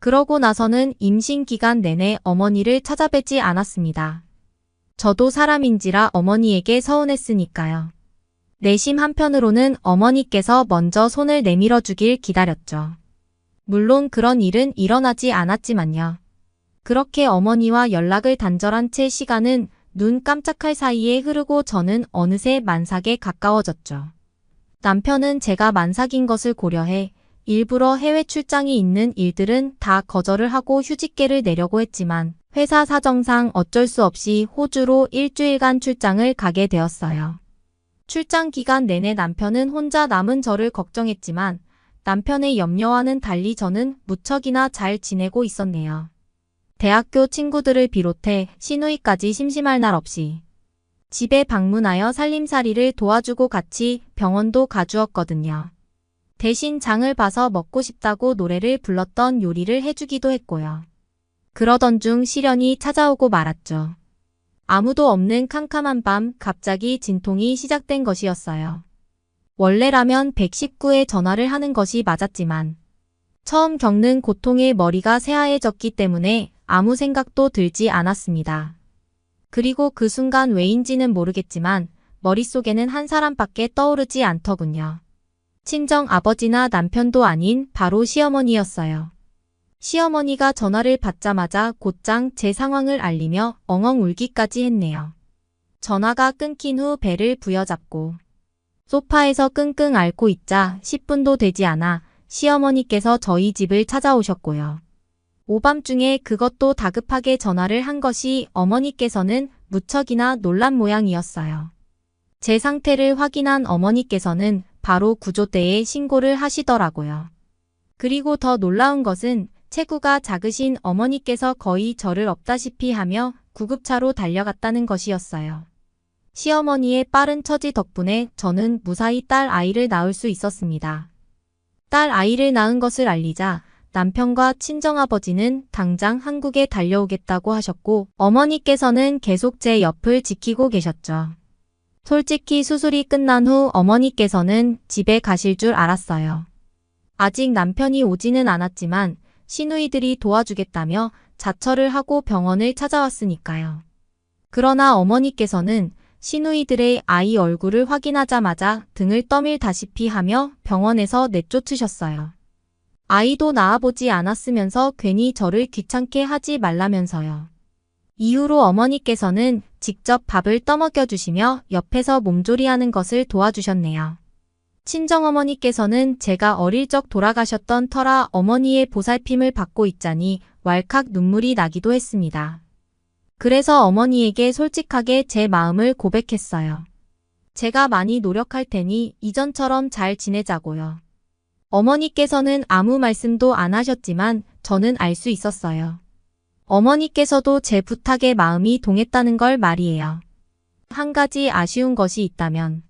그러고 나서는 임신 기간 내내 어머니를 찾아뵙지 않았습니다. 저도 사람인지라 어머니에게 서운했으니까요. 내심 한편으로는 어머니께서 먼저 손을 내밀어 주길 기다렸죠. 물론 그런 일은 일어나지 않았지만요. 그렇게 어머니와 연락을 단절한 채 시간은 눈 깜짝할 사이에 흐르고 저는 어느새 만삭에 가까워졌죠. 남편은 제가 만삭인 것을 고려해 일부러 해외 출장이 있는 일들은 다 거절을 하고 휴직계를 내려고 했지만 회사 사정상 어쩔 수 없이 호주로 일주일간 출장을 가게 되었어요. 출장 기간 내내 남편은 혼자 남은 저를 걱정했지만 남편의 염려와는 달리 저는 무척이나 잘 지내고 있었네요. 대학교 친구들을 비롯해 시누이까지 심심할 날 없이 집에 방문하여 살림살이를 도와주고 같이 병원도 가주었거든요. 대신 장을 봐서 먹고 싶다고 노래를 불렀던 요리를 해주기도 했고요. 그러던 중 시련이 찾아오고 말았죠. 아무도 없는 캄캄한 밤 갑자기 진통이 시작된 것이었어요. 원래라면 119에 전화를 하는 것이 맞았지만 처음 겪는 고통에 머리가 새하얘졌기 때문에 아무 생각도 들지 않았습니다. 그리고 그 순간 왜인지는 모르겠지만 머릿속에는 한 사람밖에 떠오르지 않더군요. 친정 아버지나 남편도 아닌 바로 시어머니였어요. 시어머니가 전화를 받자마자 곧장 제 상황을 알리며 엉엉 울기까지 했네요. 전화가 끊긴 후 배를 부여잡고 소파에서 끙끙 앓고 있자 10분도 되지 않아 시어머니께서 저희 집을 찾아오셨고요. 오밤중에 그것도 다급하게 전화를 한 것이 어머니께서는 무척이나 놀란 모양이었어요. 제 상태를 확인한 어머니께서는 바로 구조대에 신고를 하시더라고요. 그리고 더 놀라운 것은 체구가 작으신 어머니께서 거의 저를 업다시피 하며 구급차로 달려갔다는 것이었어요. 시어머니의 빠른 처지 덕분에 저는 무사히 딸 아이를 낳을 수 있었습니다. 딸 아이를 낳은 것을 알리자 남편과 친정아버지는 당장 한국에 달려오겠다고 하셨고 어머니께서는 계속 제 옆을 지키고 계셨죠. 솔직히 수술이 끝난 후 어머니께서는 집에 가실 줄 알았어요. 아직 남편이 오지는 않았지만 시누이들이 도와주겠다며 자처를 하고 병원을 찾아왔으니까요. 그러나 어머니께서는 시누이들의 아이 얼굴을 확인하자마자 등을 떠밀다시피 하며 병원에서 내쫓으셨어요. 아이도 낳아보지 않았으면서 괜히 저를 귀찮게 하지 말라면서요. 이후로 어머니께서는 직접 밥을 떠먹여 주시며 옆에서 몸조리하는 것을 도와주셨네요. 친정어머니께서는 제가 어릴 적 돌아가셨던 터라 어머니의 보살핌을 받고 있자니 왈칵 눈물이 나기도 했습니다. 그래서 어머니에게 솔직하게 제 마음을 고백했어요. 제가 많이 노력할 테니 이전처럼 잘 지내자고요. 어머니께서는 아무 말씀도 안 하셨지만 저는 알 수 있었어요. 어머니께서도 제 부탁에 마음이 동했다는 걸 말이에요. 한 가지 아쉬운 것이 있다면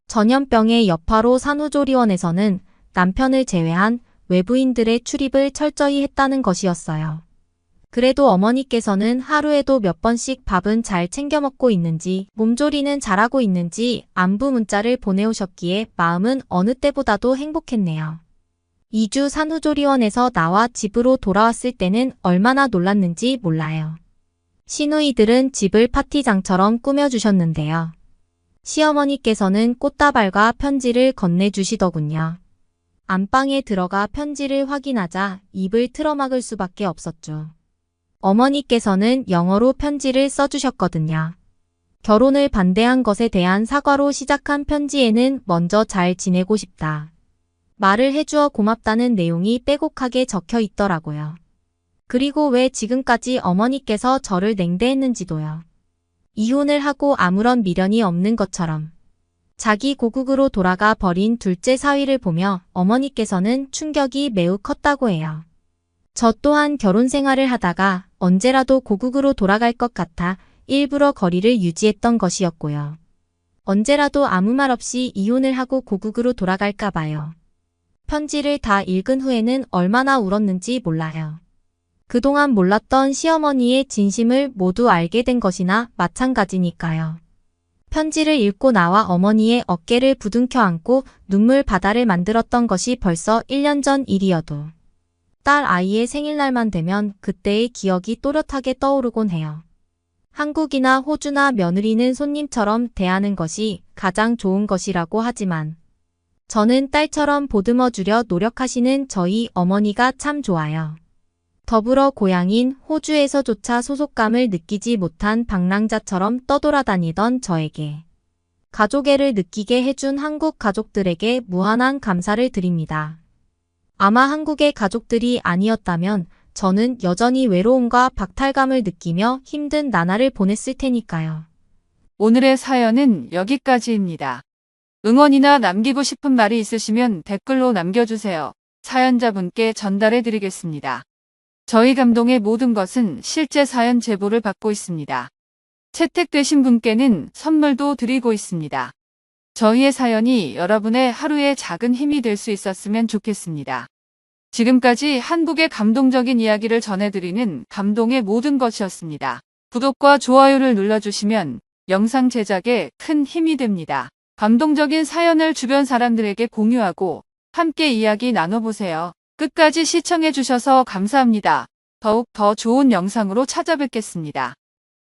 전염병의 여파로 산후조리원에서는 남편을 제외한 외부인들의 출입을 철저히 했다는 것이었어요. 그래도 어머니께서는 하루에도 몇 번씩 밥은 잘 챙겨 먹고 있는지, 몸조리는 잘하고 있는지 안부 문자를 보내오셨기에 마음은 어느 때보다도 행복했네요. 2주 산후조리원에서 나와 집으로 돌아왔을 때는 얼마나 놀랐는지 몰라요. 시누이들은 집을 파티장처럼 꾸며주셨는데요. 시어머니께서는 꽃다발과 편지를 건네주시더군요. 안방에 들어가 편지를 확인하자 입을 틀어막을 수밖에 없었죠. 어머니께서는 영어로 편지를 써주셨거든요. 결혼을 반대한 것에 대한 사과로 시작한 편지에는 먼저 잘 지내고 싶다. 말을 해주어 고맙다는 내용이 빼곡하게 적혀 있더라고요. 그리고 왜 지금까지 어머니께서 저를 냉대했는지도요. 이혼을 하고 아무런 미련이 없는 것처럼. 자기 고국으로 돌아가 버린 둘째 사위를 보며 어머니께서는 충격이 매우 컸다고 해요. 저 또한 결혼 생활을 하다가 언제라도 고국으로 돌아갈 것 같아 일부러 거리를 유지했던 것이었고요. 언제라도 아무 말 없이 이혼을 하고 고국으로 돌아갈까 봐요. 편지를 다 읽은 후에는 얼마나 울었는지 몰라요. 그동안 몰랐던 시어머니의 진심을 모두 알게 된 것이나 마찬가지니까요. 편지를 읽고 나와 어머니의 어깨를 부둥켜 안고 눈물 바다를 만들었던 것이 벌써 1년 전 일이어도 딸 아이의 생일날만 되면 그때의 기억이 또렷하게 떠오르곤 해요. 한국이나 호주나 며느리는 손님처럼 대하는 것이 가장 좋은 것이라고 하지만 저는 딸처럼 보듬어주려 노력하시는 저희 어머니가 참 좋아요. 더불어 고향인 호주에서조차 소속감을 느끼지 못한 방랑자처럼 떠돌아다니던 저에게 가족애를 느끼게 해준 한국 가족들에게 무한한 감사를 드립니다. 아마 한국의 가족들이 아니었다면 저는 여전히 외로움과 박탈감을 느끼며 힘든 나날을 보냈을 테니까요. 오늘의 사연은 여기까지입니다. 응원이나 남기고 싶은 말이 있으시면 댓글로 남겨주세요. 사연자분께 전달해 드리겠습니다. 저희 감동의 모든 것은 실제 사연 제보를 받고 있습니다. 채택되신 분께는 선물도 드리고 있습니다. 저희의 사연이 여러분의 하루의 작은 힘이 될 수 있었으면 좋겠습니다. 지금까지 한국의 감동적인 이야기를 전해드리는 감동의 모든 것이었습니다. 구독과 좋아요를 눌러주시면 영상 제작에 큰 힘이 됩니다. 감동적인 사연을 주변 사람들에게 공유하고 함께 이야기 나눠보세요. 끝까지 시청해주셔서 감사합니다. 더욱 더 좋은 영상으로 찾아뵙겠습니다.